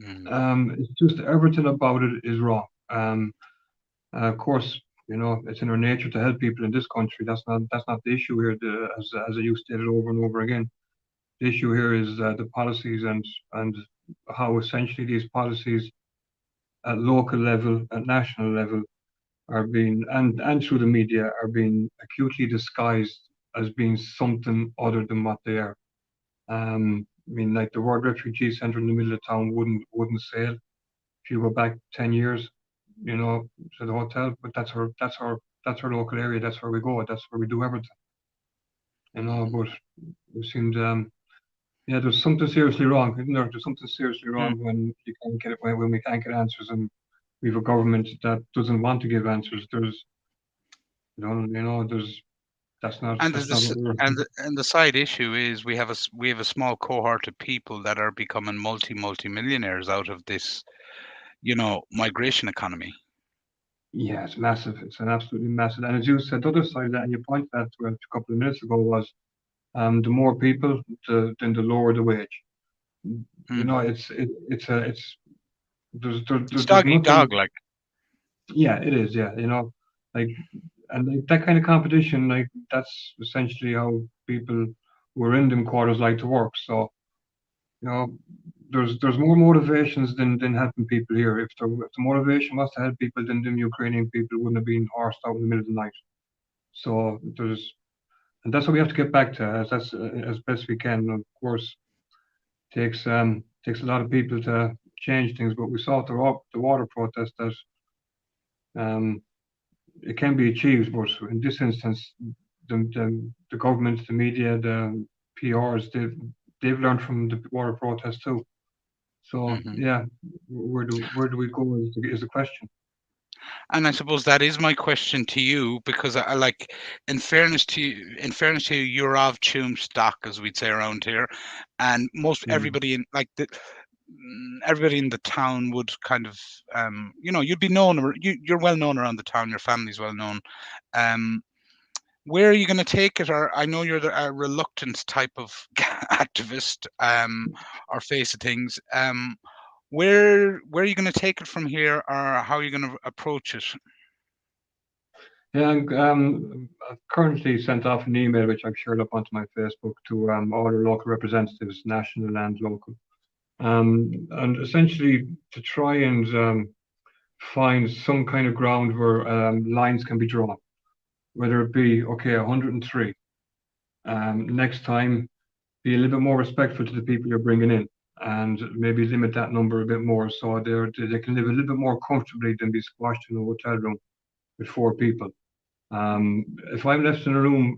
S1: Mm.
S2: It's just everything about it is wrong. Of course, it's in our nature to help people in this country. That's not the issue here. As you stated over and over again, the issue here is the policies and how essentially these policies at local level, at national level, are being and through the media are being acutely disguised as being something other than what they are. I mean, like the word refugee center in the middle of town wouldn't sail if you go back 10 years, to the hotel. But that's our local area. That's where we go. That's where we do everything. But it seemed yeah, there's something seriously wrong, isn't there? There's something seriously
S1: Mm.
S2: wrong when you can't get it when we can't get answers, and we have a government that doesn't want to give answers. There's that's not
S1: And
S2: that's not what we're.
S1: the side issue is we have a small cohort of people that are becoming multi millionaires out of this, migration economy.
S2: Yeah, it's massive. It's an absolutely massive. And as you said, the other side of that, and you pointed that to a couple of minutes ago, was the more people, then the lower the wage.
S1: Mm.
S2: It's
S1: It's
S2: there's
S1: dog eat
S2: nothing.
S1: dog, like.
S2: Yeah, it is. Yeah, like and like, that kind of competition, like that's essentially how people who are in them quarters like to work. So you know, there's more motivations than helping people here. If the motivation was to help people, then them Ukrainian people wouldn't have been horsed out in the middle of the night. So and that's what we have to get back to as best we can. Of course, takes a lot of people to change things, but we saw at the water protest that um, it can be achieved. But in this instance, the government, the media, the PRs, they've learned from the water protest too. So
S1: Hmm.
S2: yeah, where do we go is the question.
S1: And I suppose that is my question to you, because I like, in fairness to you, you're of Tuam stock, as we'd say around here, and most
S2: Mm,
S1: everybody in the town would kind of, you'd be known, you're well known around the town, your family's well known. Um, where are you going to take it? Or I know you're a reluctant type of activist, or face of things. Where are you going to take it from here, or how are you going to approach it?
S2: Yeah, I've currently sent off an email which I've shared up onto my Facebook to all the local representatives, national and local, and essentially to try and find some kind of ground where lines can be drawn, whether it be okay, 103. Next time, be a little bit more respectful to the people you're bringing in, and maybe limit that number a bit more so they can live a little bit more comfortably than be squashed in a hotel room with four people. Um, if I'm left in a room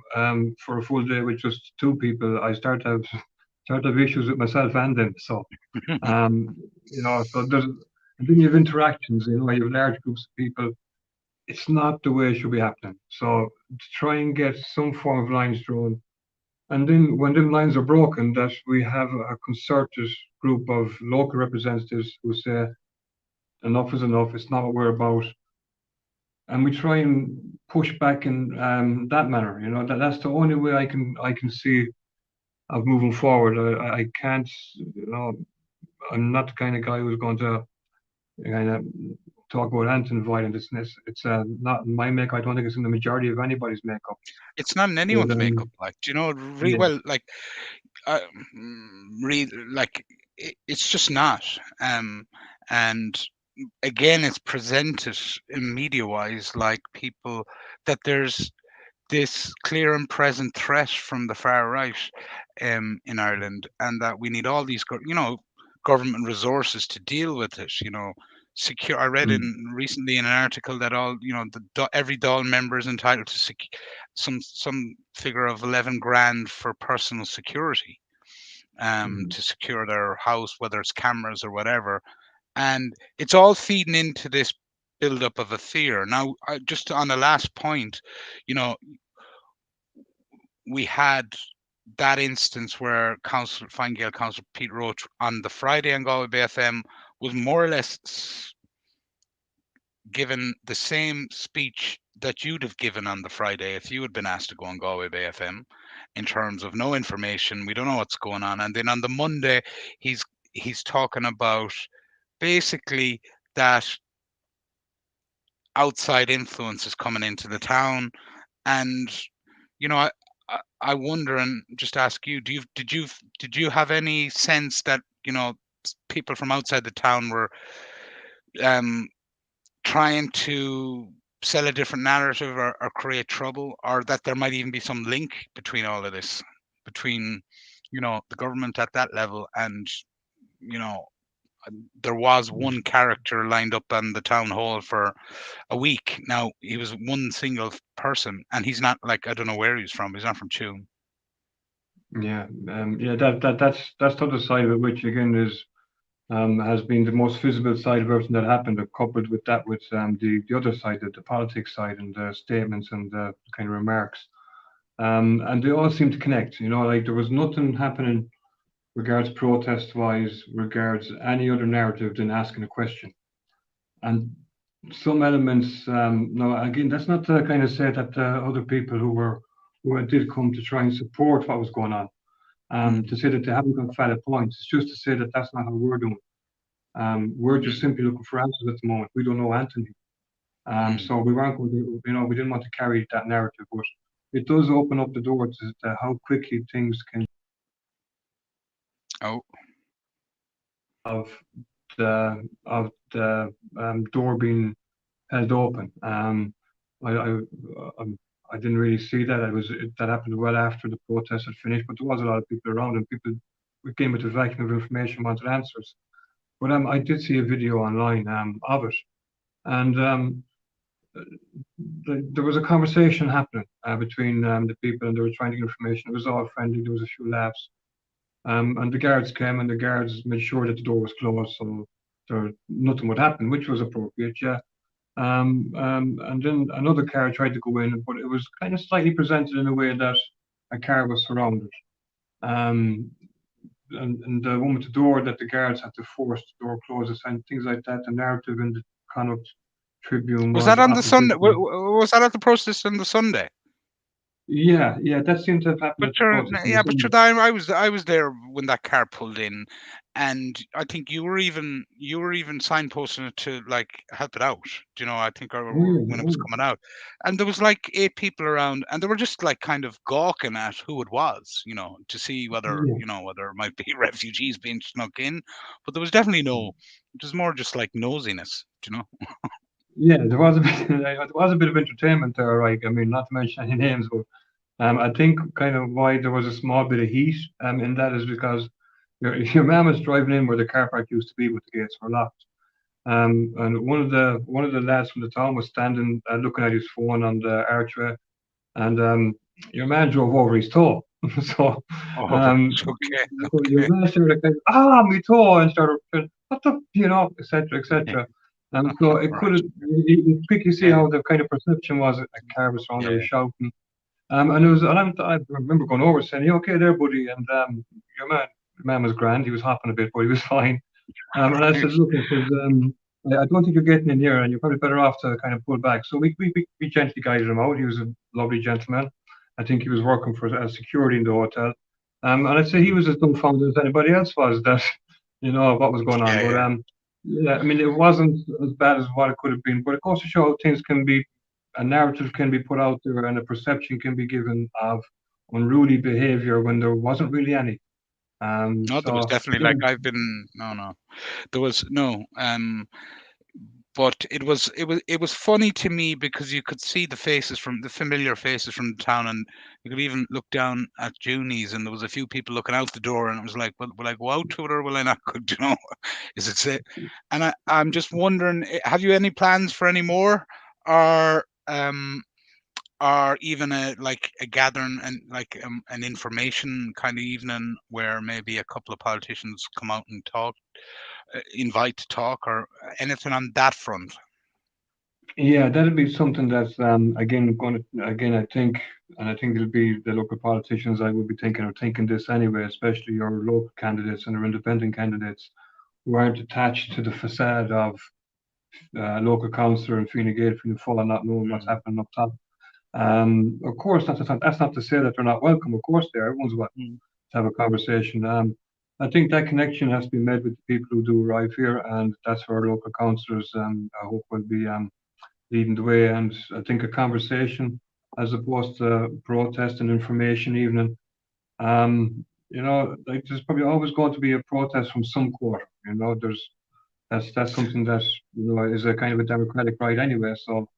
S2: for a full day with just two people, I start to have issues with myself and them. So so there's and then you have interactions. You have large groups of people. It's not the way it should be happening. So to try and get some form of lines drawn, and then when them lines are broken, that we have a concerted group of local representatives who say enough is enough. It's not what we're about, and we try and push back in that manner. That's the only way I can see of moving forward. I can't. I'm not the kind of guy who's going to kind of talk about anti-violent. It's not in my makeup. I don't think it's in the majority of anybody's makeup.
S1: It's not in
S2: But
S1: anyone's makeup, like, do you know, really
S2: yeah,
S1: well, like, uh, really, like, it's just not. And again, it's presented in media wise like people, that there's this clear and present threat from the far right, in Ireland, and that we need all these government resources to deal with it. Secure. I read
S2: mm,
S1: in recently in an article that every Dáil member is entitled to some figure of 11 grand for personal security,
S2: mm,
S1: to secure their house, whether it's cameras or whatever, and it's all feeding into this build up of a fear. Now, just on the last point, you know, we had that instance where Fine Gael Councillor Pete Roche on the Friday on Galway Bay FM was more or less given the same speech that you'd have given on the Friday if you had been asked to go on Galway Bay FM, in terms of no information, we don't know what's going on. And then on the Monday, he's talking about basically that outside influences coming into the town. And I wonder, and just ask you, did you have any sense that people from outside the town were um trying to sell a different narrative, or create trouble, or that there might even be some link between all of this, between the government at that level, and you know there was one character lined up on the town hall for a week. Now he was one single person, and he's not, like, I don't know where he's from. He's not from Tuam.
S2: Yeah, that's the other side of it, which again is has been the most visible side of everything that happened. Coupled with that, with the other side, the politics side, and the statements and the kind of remarks, and they all seem to connect. Like there was nothing happening regards protest wise, regards any other narrative than asking a question. And some elements, no, again, that's not to kind of say that other people who did come to try and support what was going on,
S1: Mm,
S2: to say that they haven't got valid points. It's just to say that that's not how we're doing. We're just
S1: mm,
S2: simply looking for answers at the moment. We don't know Anthony.
S1: mm.
S2: So we weren't going to, we didn't want to carry that narrative, but it does open up the door to how quickly things can
S1: Oh,
S2: of the door being held open. I, I, I didn't really see that. That happened well after the protest had finished, but there was a lot of people around, and people came with a vacuum of information, wanted answers. But I did see a video online of it, and there was a conversation happening between the people, and they were trying to get information. It was all friendly. There was a few laughs, and the guards came, and the guards made sure that the door was closed, so nothing would happen, which was appropriate. Yeah. And then another car tried to go in, but it was kind of slightly presented in a way that a car was surrounded. Um, and the one with the door, that the guards had to force the door closes and things like that. The narrative in the Connaught Tribune
S1: was
S2: was
S1: that on the Sunday?
S2: opposition.
S1: Was that at the protest on the Sunday?
S2: Yeah, yeah, that seemed to have happened
S1: But
S2: at the
S1: sure,
S2: protest on the
S1: yeah, but
S2: Sunday.
S1: sure, I was there when that car pulled in, and I think you were even signposting it to, like, help it out. Do you know? I think,
S2: Oh, yeah,
S1: when it was
S2: oh,
S1: coming out, and there was like 8 people around, and they were just like kind of gawking at who it was, to see whether
S2: yeah,
S1: whether it might be refugees being snuck in, but there was definitely no. It was more just like nosiness. Do you know?
S2: yeah. There was a bit, there was a bit of entertainment there, right? I mean, not to mention any names, but I think kind of why there was a small bit of heat in that is because your man was driving in where the car park used to be, but the gates were locked. And one of the lads from the town was standing looking at his phone on the archway, and your man drove over his toe. So,
S1: Oh,
S2: um,
S1: okay,
S2: so your
S1: okay,
S2: man started like, my toe, and started, what the, etc., etc. And so it could
S1: right,
S2: have, you quickly see
S1: yeah,
S2: how the kind of perception was. A car was around, they were
S1: yeah,
S2: shouting. And it was, and I remember going over saying, "You okay there, buddy?" And your man was grand. He was hopping a bit, but he was fine. And I said,
S1: right,
S2: "Look," I said, I don't think you're getting in here, and you're probably better off to kind of pull back." So we gently guided him out. He was a lovely gentleman. I think he was working for security in the hotel. And I'd say he was as dumbfounded as anybody else was that, what was going on.
S1: yeah,
S2: But
S1: yeah.
S2: yeah, I mean, it wasn't as bad as what it could have been. But it goes to show how things can be, a narrative can be put out there, and a perception can be given of unruly behavior when there wasn't really any.
S1: No, there was
S2: So
S1: definitely,
S2: yeah,
S1: like, I've been no, no. There was no, but it was funny to me because you could see the familiar faces from the town, and you could even look down at Juni's, and there was a few people looking out the door, and it was like, well, will I go out to it, or will I not? You know, is it safe? And I'm just wondering, have you any plans for any more, or even a gathering, and like, an information kind of evening where maybe a couple of politicians come out and talk, invite to talk, or anything on that front?
S2: yeah, that'll be something that's again going to again I think it'll be the local politicians. I would be thinking this anyway, especially your local candidates and your independent candidates who aren't attached to the facade of local councillor and Fine Gael, Fianna Fáil, and not knowing what's
S1: Mm,
S2: happening up top. Of course, that's not to say that they're not welcome. Of course, they are. Everyone's welcome
S1: mm,
S2: to have a conversation. I think that connection has to be made with the people who do arrive here, and that's where local councillors I hope will be. leading the way. And I think a conversation as opposed to protest and information evening. Like there's probably always going to be a protest from some quarter. That's something that is a kind of a democratic right anyway. So,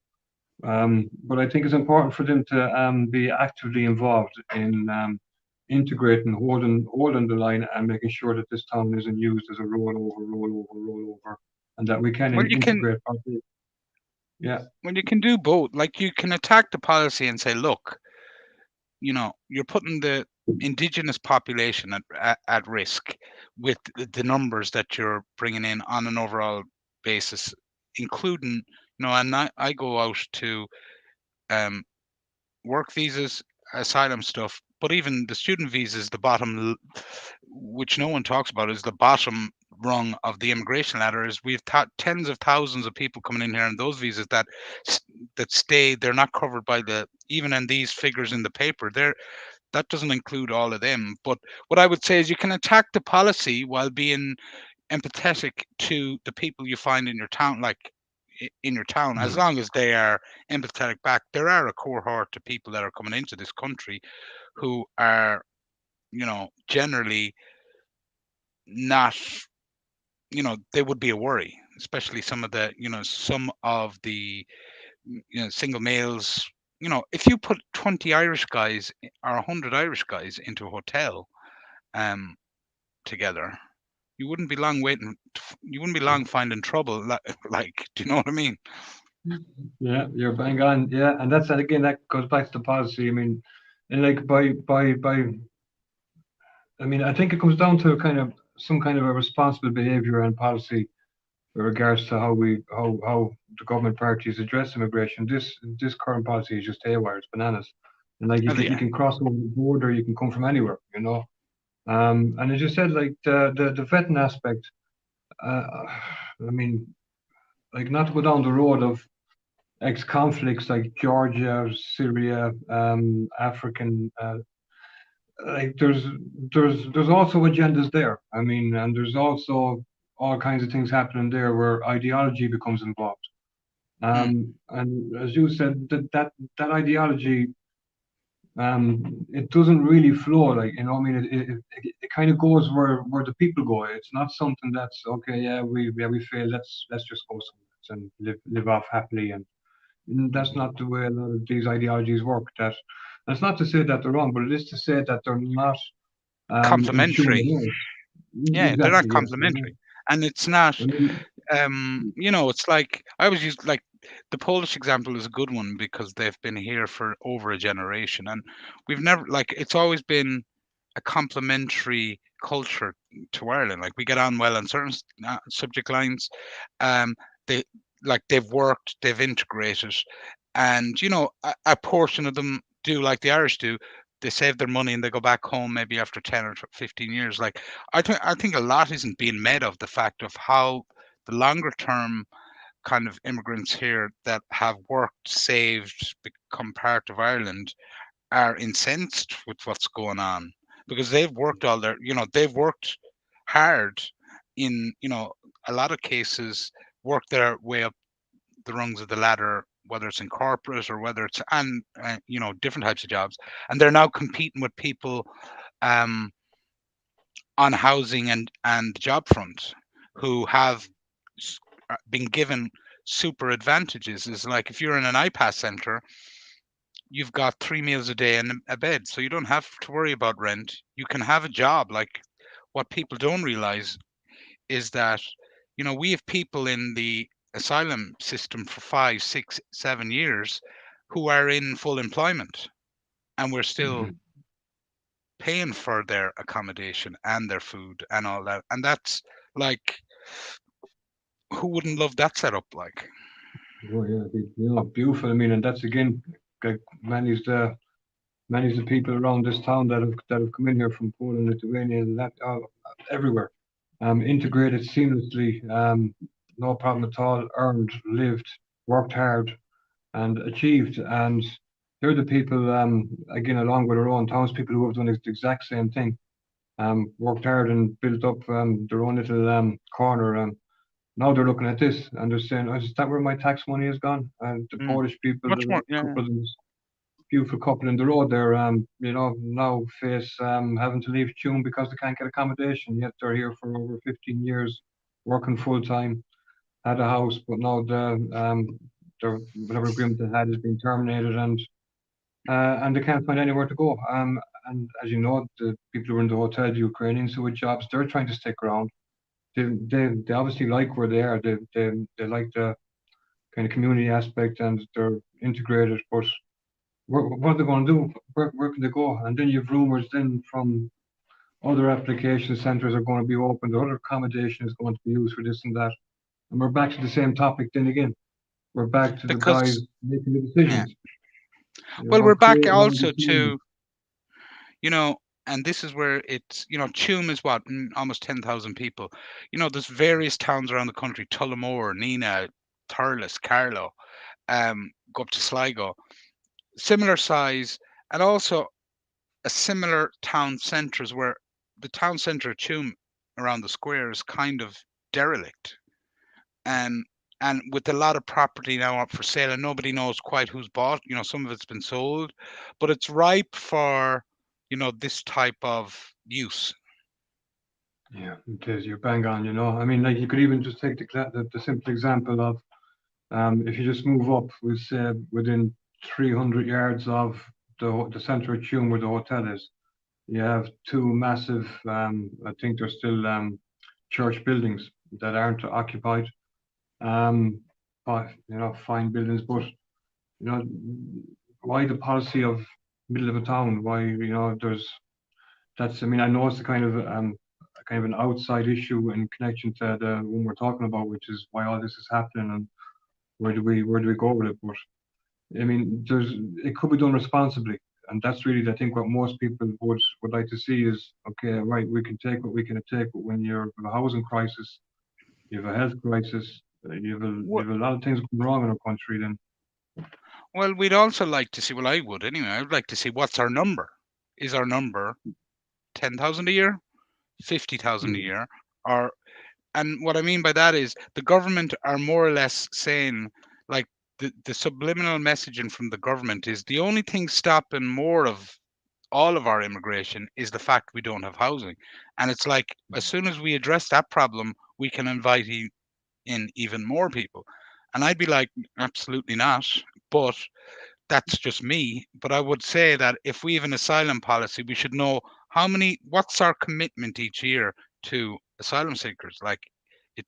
S2: but I think it's important for them to be actively involved in integrating, holding the line, and making sure that this town isn't used as a rollover, and that we can
S1: Well, you can
S2: integrate properly. Yeah.
S1: do both. Like you can attack the policy and say, look, you're putting the indigenous population at risk with the numbers that you're bringing in on an overall basis, including, and I go out to um, work visas, asylum stuff, but even the student visas, the bottom, which no one talks about, is the bottom rung of the immigration ladder. Is we've tens of thousands of people coming in here, and those visas that stay, they're not covered by the even in these figures in the paper. That doesn't include all of them. But what I would say is you can attack the policy while being empathetic to the people you find in your town, like in your town, as
S2: Mhm.
S1: long as they are empathetic back. There are a cohort of people that are coming into this country who are, generally not, they would be a worry, especially some of the, single males. If you put 20 Irish guys or 100 Irish guys into a hotel um, together, you wouldn't be long finding trouble. Like, do you know what I mean?
S2: Yeah, you're bang on. Yeah, and that's and again that goes back to the policy. I mean, and like I mean, I think it comes down to kind of some kind of a responsible behaviour and policy with regards to how the government parties address immigration. This current policy is just haywire. It's bananas. And like
S1: Oh,
S2: you
S1: yeah.
S2: can cross over the border, you can come from anywhere. And as you said, like the vetting aspect. Uh, I mean, like not to go down the road of ex-conflicts like Georgia, Syria, African. Like there's also agendas there. I mean, and there's also all kinds of things happening there where ideology becomes involved.
S1: Mm.
S2: And as you said, that ideology, it doesn't really flow. Like I mean, it kind of goes where the people go. It's not something that's okay. Yeah, we failed. Let's just go somewhere and live off happily. And that's not the way a lot of these ideologies work. That's not to say that they're wrong, but it is to say that they're not in tune
S1: Complementary.
S2: with us.
S1: Yeah, they're not
S2: Exactly, yes.
S1: complementary, and it's not.
S2: I mean,
S1: It's like I always use, like, the Polish example is a good one because they've been here for over a generation, and we've never, like, it's always been a complementary culture to Ireland. Like, we get on well on certain subject lines. Um, they they've worked, they've integrated, and a portion of them do like the Irish do. They save their money and they go back home maybe after 10 or 15 years. Like, I think a lot isn't being made of the fact of how the longer term kind of immigrants here that have worked, saved, become part of Ireland are incensed with what's going on because they've worked hard in, a lot of cases, worked their way up the rungs of the ladder, whether it's in corporate or whether it's and different types of jobs, and they're now competing with people um, on housing and the job front who have been given super advantages. Is like if you're in an iPass center, you've got 3 meals a day and a bed, so you don't have to worry about rent. You can have a job. Like, what people don't realize is that we have people in the asylum system for 5, 6, 7 years who are in full employment, and we're still
S2: mhm.
S1: paying for their accommodation and their food and all that. And that's like, who wouldn't love that setup? Like,
S2: Oh yeah, beautiful. I mean, and that's again, like many's the people around this town that have come in here from Poland, Lithuania, and everywhere, integrated seamlessly, no problem at all, earned, lived, worked hard, and achieved. And they're the people, again, along with our own townspeople who have done the exact same thing, worked hard and built up their own little corner. Now they're looking at this and they're saying, "Oh, is that where my tax money has gone?" And the
S1: Mm.
S2: Polish people,
S1: Much
S2: there's
S1: more.
S2: a
S1: Yeah.
S2: couple of them, beautiful couple in the road there, now face having to leave Tuam because they can't get accommodation. Yet they're here for over 15 years, working full time, had a house, but now their whatever agreement they had has been terminated, and they can't find anywhere to go. And as you know, the people who are in the hotel, the Ukrainians who had jobs, they're trying to stick around. They obviously like where they are. They like the kind of community aspect and they're integrated, but what are they going to do? Where can they go? And then you have rumours then from other application centres are going to be opened, other accommodation is going to be used for this and that. And we're back to the same topic then again. We're back to the guys
S1: Because
S2: making the
S1: yeah.
S2: decisions,
S1: Well, we're back
S2: creating all the
S1: also
S2: teams.
S1: to, you know, and this is where it's, Tuam is what, almost 10,000 people. There's various towns around the country, Tullamore, Nina, Thurles, Carlow, go up to Sligo, similar size, and also a similar town centres where the town centre of Tuam around the square is kind of derelict. And and with a lot of property now up for sale and nobody knows quite who's bought, some of it's been sold, but it's ripe for, this type of use.
S2: Yeah, it is. You're bang on. I mean, like you could even just take the simple example of if you just move up, we say within 300 yards of the centre of Tuam where the hotel is, you have two massive, I think they're still church buildings that aren't occupied. Um, but fine buildings, but you know, why the policy of middle of a town? Why there's that's I mean I know it's a kind of an outside issue in connection to the one we're talking about, which is why all this is happening and where do we go with it? But I mean, it could be done responsibly, and that's really I think what most people would like to see is okay, right? We can take what we can take, but when you're in a housing crisis, you have a health crisis, you
S1: Well,
S2: have a lot of things going wrong in our country. Then
S1: well, we'd also like to see, well, I would anyway, I would like to see what's our number. Is our number 10,000 a year, 50,000 a
S2: mm,
S1: year, or and what I mean by that is the government are more or less saying, like, the subliminal messaging from the government is the only thing stopping more of all of our immigration is the fact we don't have housing. And it's like as soon as we address that problem, we can invite in even more people. And I'd be like, absolutely not. But that's just me. But I would say that if we have an asylum policy, we should know what's our commitment each year to asylum seekers. Like it,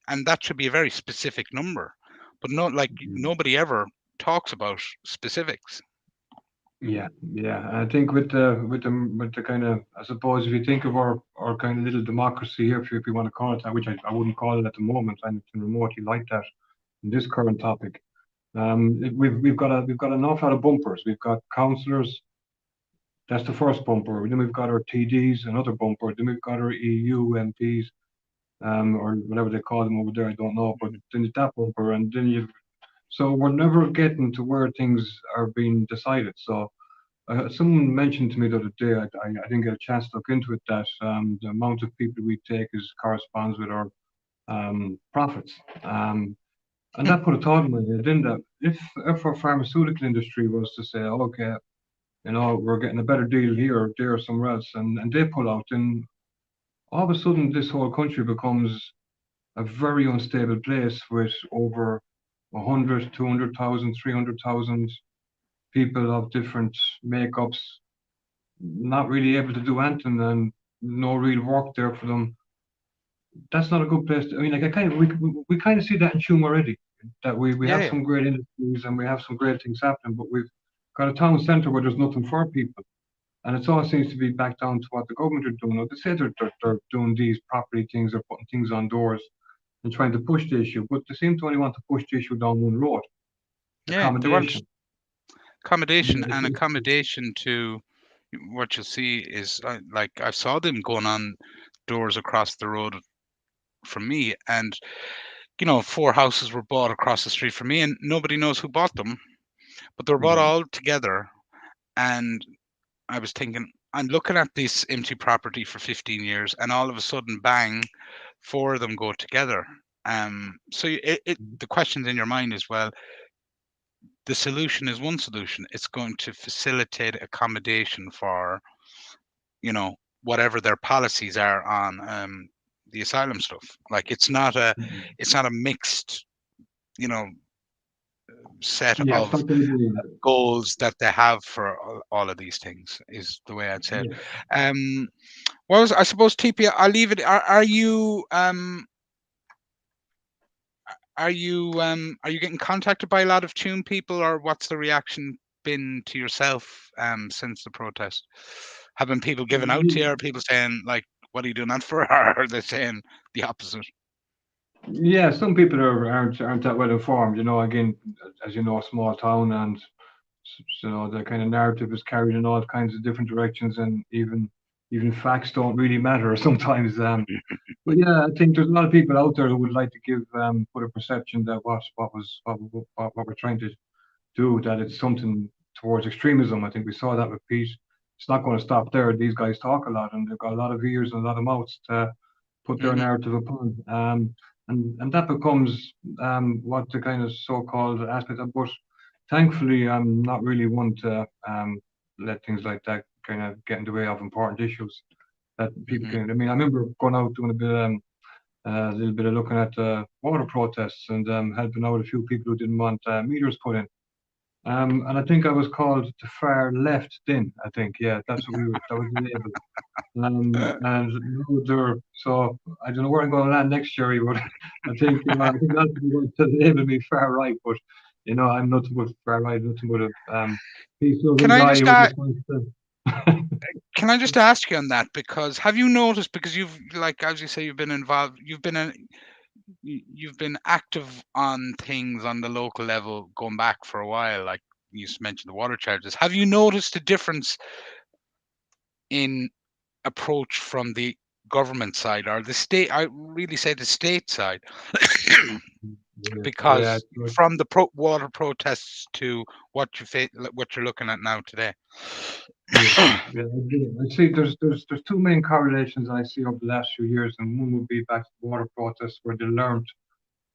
S1: and that should be a very specific number. But not like
S2: mm,
S1: nobody ever talks about specifics.
S2: yeah, yeah. I think with the kind of I suppose if you think of our kind of little democracy here, if you want to call it that, which I wouldn't call it at the moment, and it's remotely like that in this current topic. We've got an awful lot of bumpers. We've got councillors. That's the first bumper. Then we've got our TDs, another bumper. Then we've got our EU MPs, or whatever they call them over there. I don't know. But
S1: Mhm.
S2: then it's that bumper, and then you. So we're never getting to where things are being decided. So someone mentioned to me the other day. I didn't get a chance to look into it. That the amount of people we take is corresponds with our profits. And that put a thought in my head. Then that if our pharmaceutical industry was to say, okay, we're getting a better deal here or there or somewhere else, and they pull out, then all of a sudden this whole country becomes a very unstable place with over 100, 200,000, 300,000 people of different makeups, not really able to do anything and no real work there for them. That's not a good place. I mean, like I kind of we kind of see that in Tuam already. That we
S1: Yeah,
S2: have
S1: yeah,
S2: some great industries and we have some great things happening, but we've got a town centre where there's nothing for people. And it all seems to be back down to what the government are doing. Now, they say they're doing these property things, they're putting things on doors and trying to push the issue, but they seem to only want to push the issue down one road,
S1: yeah. They want
S2: accommodation.
S1: accommodation,
S2: Yeah,
S1: and accommodation to what you see is like I saw them going on doors across the road from me, and four houses were bought across the street from me, and nobody knows who bought them, but they were bought
S2: mm,
S1: all together. And I was thinking, I'm looking at this empty property for 15 years, and all of a sudden, bang, four of them go together. So the questions in your mind is, well, the solution is one solution. It's going to facilitate accommodation for, whatever their policies are on the asylum stuff. Like
S2: Mhm.
S1: it's not a mixed, you know, set
S2: Yeah, it's
S1: of
S2: not going to be.
S1: goals that they have for all of these things, is the way I'd say it.
S2: Yeah.
S1: Well, I suppose, TP, I'll leave it. Are you getting contacted by a lot of Tune people, or what's the reaction been to yourself since the protest? Have been people giving out to you, or people saying like, "What are you doing that for?" Or are they saying the opposite?
S2: Yeah, some people aren't that well informed. Again, as you know, a small town, and the kind of narrative is carried in all kinds of different directions, and even facts don't really matter sometimes. But yeah, I think there's a lot of people out there who would like to put a perception that what we're trying to do, that it's something towards extremism. I think we saw that with Pete. It's not going to stop there. These guys talk a lot, and they've got a lot of ears and a lot of mouths to put their
S1: Hmm.
S2: narrative upon. And that becomes what the kind of so-called aspect of. But thankfully, I'm not really one to let things like that kind of get in the way of important issues that people
S1: Hmm.
S2: can. I mean, I remember going out doing a little bit of looking at water protests and helping out a few people who didn't want meters put in. And I think I was called the far left then. I think, yeah, that's what that was the label. And no, so I don't know where I'm going to land next year, but I think a lot of people want to label me far right, but I'm nothing but far right, nothing but a
S1: Can
S2: peace-loving
S1: I
S2: guy
S1: just
S2: who
S1: ask?
S2: just wants to.
S1: Can I just ask you on that? Because have you noticed? Because you've, like, as you say, you've been involved. You've been active on things on the local level going back for a while. Like you just mentioned the water charges. Have you noticed a difference in approach from the government side or the state? I really say the state side,
S2: Yeah, yeah,
S1: because from the water protests to what you're looking at now today.
S2: yeah, yeah. I see. There's two main correlations I see over the last few years, and one would be back to the water protests, where they learned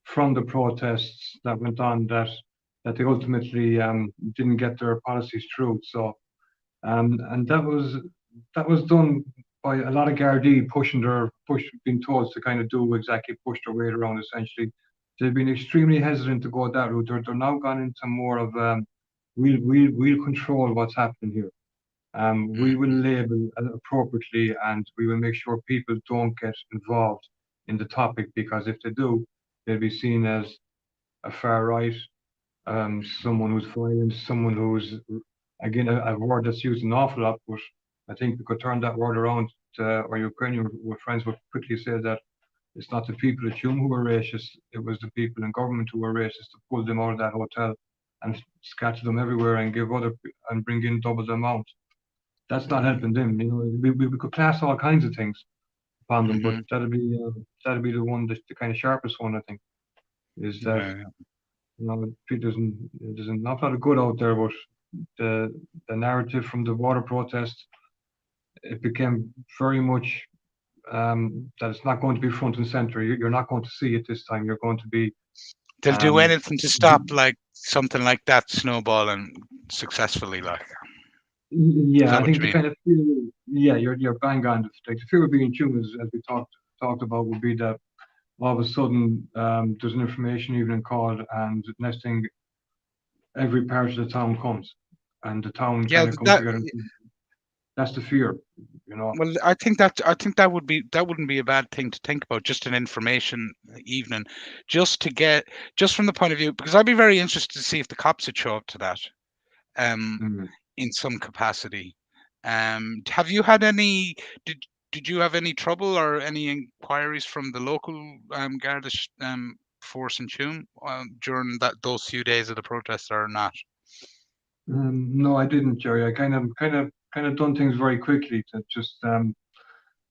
S2: from the protests that went on that they ultimately didn't get their policies through. So and that was done by a lot of Gardaí being told to kind of do exactly push their weight around. Essentially, they've been extremely hesitant to go that route. They're now gone into more of we'll control what's happening here. We will
S1: Mhm.
S2: label appropriately, and we will make sure people don't get involved in the topic, because if they do, they'll be seen as a far right, someone who's violent, someone who's, again, a word that's used an awful lot, but I think we could turn that word around or Ukrainian friends would quickly say that it's not the people at Tuam who were racist, it was the people in government who were racist, to pull them out of that hotel and scatter them everywhere and and bring in double the amount. That's not
S1: Mhm.
S2: helping them. We could class all kinds of things upon them, but
S1: Mhm.
S2: that'll be the one, the kind of sharpest one, I think, is that
S1: Yeah.
S2: there's an awful lot of good out there, but the the narrative from the water protest, it became very much that it's not going to be front and center. You're not going to see it this time. You're going to be
S1: They'll do
S2: um,
S1: anything to stop like something like that snowballing successfully. Like, is
S2: yeah,
S1: that
S2: I
S1: what
S2: think
S1: you
S2: the
S1: mean?
S2: kind of fear, yeah, you're bang on. Like the fear of being human, as we talked about, would be that all of a sudden there's an information evening called, and next thing, every part of the town comes, and the town
S1: Yeah,
S2: kind of comes together. That's the fear, you know.
S1: well, I think that wouldn't be a bad thing to think about. Just an information evening, just to get, just from the point of view, because I'd be very interested to see if the cops would show up to that, um,
S2: Mm.
S1: in some capacity. Have you had any? Did did you have any trouble or any inquiries from the local Garda force in Tuam during those few days of the protest, or not?
S2: No, I didn't, Jerry. I kind of done things very quickly to just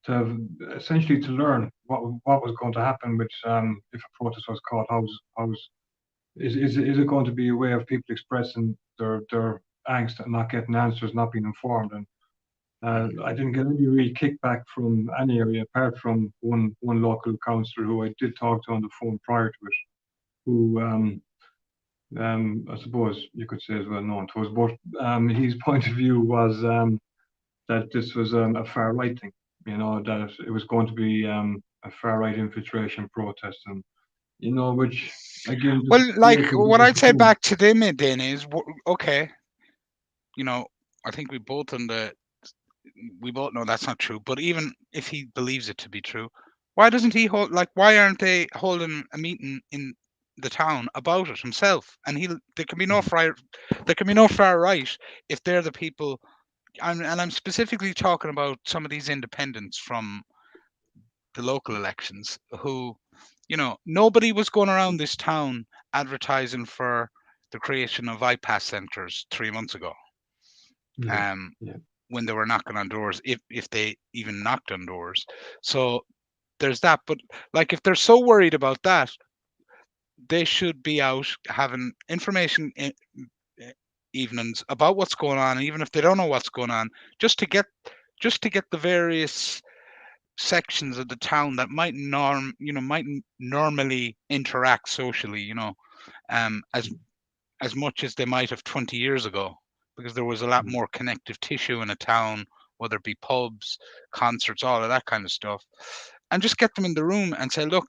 S2: to essentially to learn what was going to happen, which if a protest was called, how's is it going to be a way of people expressing their angst and not getting answers, not being informed, I didn't get any real kickback from any area apart from one local councillor who I did talk to on the phone prior to it, who I suppose you could say is well known to us, but his point of view was that this was a far right thing, that it was going to be a far right infiltration protest, and which again just
S1: Well, like
S2: creates a bit
S1: what
S2: of
S1: I'd say
S2: fear.
S1: back to them then is, okay, you know, I think we both know that's not true. But even if he believes it to be true, why doesn't he hold? Like, why aren't they holding a meeting in the town about it himself? And there can be no
S2: Mm,
S1: far, there can be no far right if they're the people. And I'm specifically talking about some of these independents from the local elections who, nobody was going around this town advertising for the creation of bypass centres 3 months ago.
S2: yeah,
S1: Um,
S2: yeah,
S1: when they were knocking on doors, if they even knocked on doors. So there's that. But like, if they're so worried about that, they should be out having information evenings about what's going on, and even if they don't know what's going on, just to get just to get the various sections of the town that might normally interact socially, as much as they might have 20 years ago, because there was a lot
S2: mm,
S1: more connective tissue in a town, whether it be pubs, concerts, all of that kind of stuff. And just get them in the room and say, look,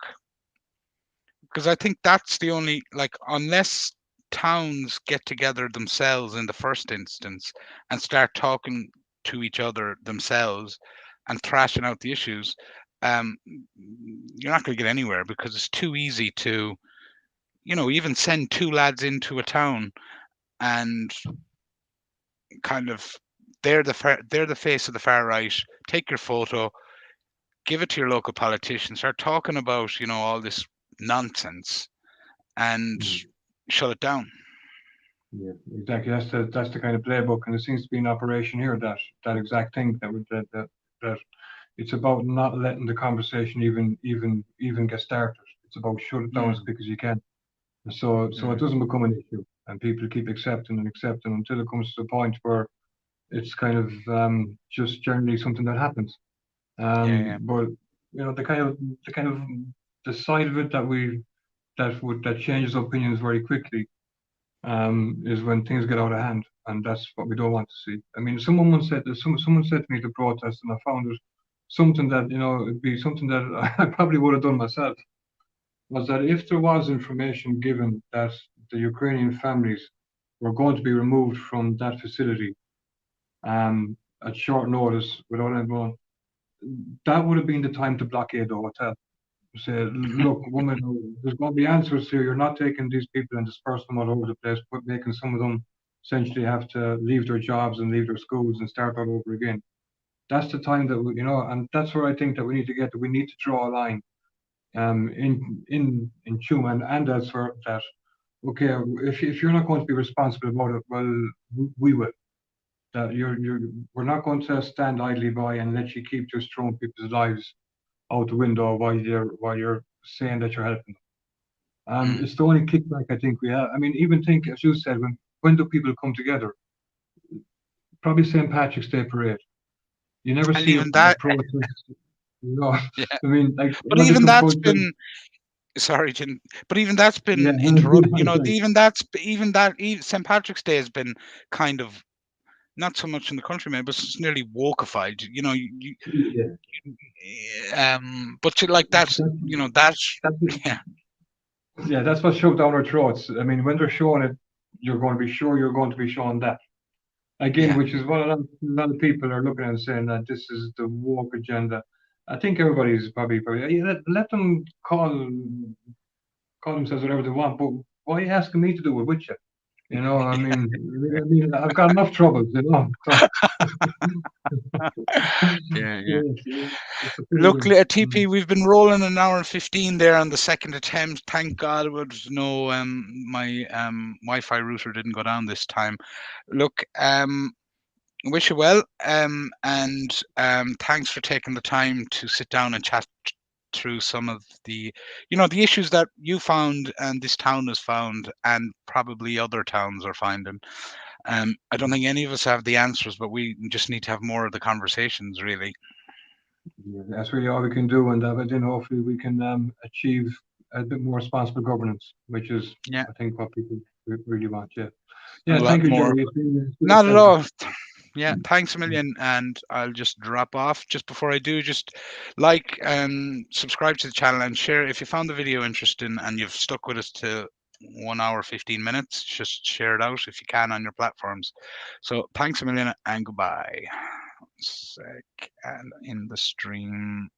S1: because I think that's the only, like, unless towns get together themselves in the first instance and start talking to each other themselves and thrashing out the issues, you're not going to get anywhere, because it's too easy to, even send two lads into a town and kind of, they're the face of the far right. Take your photo, give it to your local politician, start talking about all this nonsense, and
S2: mm.
S1: shut it down.
S2: Yeah, exactly. That's the kind of playbook, and it seems to be in operation here. That exact thing that it's about not letting the conversation even get started. It's about shut it down as
S1: Mm,
S2: quick as you can. So it
S1: mm,
S2: doesn't become an issue, and people keep accepting and accepting until it comes to the point where it's kind of just generally something that happens.
S1: yeah, yeah.
S2: But the kind of the side of it that changes opinions very quickly is when things get out of hand, and that's what we don't want to see. I mean, someone said to me to protest, and I found it something that it'd be something that I probably would have done myself. Was that if there was information given that the Ukrainian families were going to be removed from that facility at short notice without anyone, that would have been the time to blockade the hotel. Say, look, woman, there's going to be answers here. You're not taking these people and dispersing them all over the place, but making some of them essentially have to leave their jobs and leave their schools and start all over again. That's the time that and that's where I think that we need to get. That we need to draw a line in Tuam and elsewhere. That okay, if you're not going to be responsible about it, well, we will. That we're not going to stand idly by and let you keep just throwing people's lives out the window while you're saying that you're helping them.
S1: Mm.
S2: It's the only kickback I think we have. I mean, even think, as you said, when do people come together? Probably St. Patrick's Day parade. You never
S1: And
S2: see a
S1: even that,
S2: protest.
S1: yeah.
S2: I mean, like
S1: But
S2: when there's
S1: even
S2: a
S1: that's
S2: bunch of
S1: been sorry, Jim. But even that's
S2: yeah,
S1: been interrupted.
S2: like,
S1: St. Patrick's Day has been kind of, not so much in the country, maybe, but it's nearly wokified.
S2: yeah,
S1: But like that,
S2: that's,
S1: that's
S2: that's
S1: yeah,
S2: yeah, that's what's shoved down our throats. I mean, when they're showing it, you're going to be sure you're going to be showing that. Again,
S1: yeah,
S2: which is what a lot of people are looking at and saying that this is the woke agenda. I think everybody's probably yeah, let them call themselves whatever they want, but why are you asking me to do it with you? I've got enough troubles. So
S1: yeah, yeah.
S2: yes, it's a pity.
S1: Look, TP, we've been rolling an hour and 15 there on the second attempt. Thank God it was no my Wi-Fi router didn't go down this time. Look, wish you well, and thanks for taking the time to sit down and chat through some of the issues that you found and this town has found, and probably other towns are finding. I don't think any of us have the answers, but we just need to have more of the conversations, really.
S2: Yeah, that's really all we can do, and then hopefully we can achieve a bit more responsible governance, which is,
S1: Yeah,
S2: I think, what people really want. Yeah.
S1: a
S2: Yeah.
S1: lot
S2: Thank you,
S1: more.
S2: Jerry. It's been a
S1: Not at
S2: pleasure.
S1: all. Yeah, thanks a million, and I'll just drop off. Just before I do, just like and subscribe to the channel and share if you found the video interesting and you've stuck with us to 1 hour 15 minutes. Just share it out if you can on your platforms. So thanks a million and goodbye. Sec and in the stream.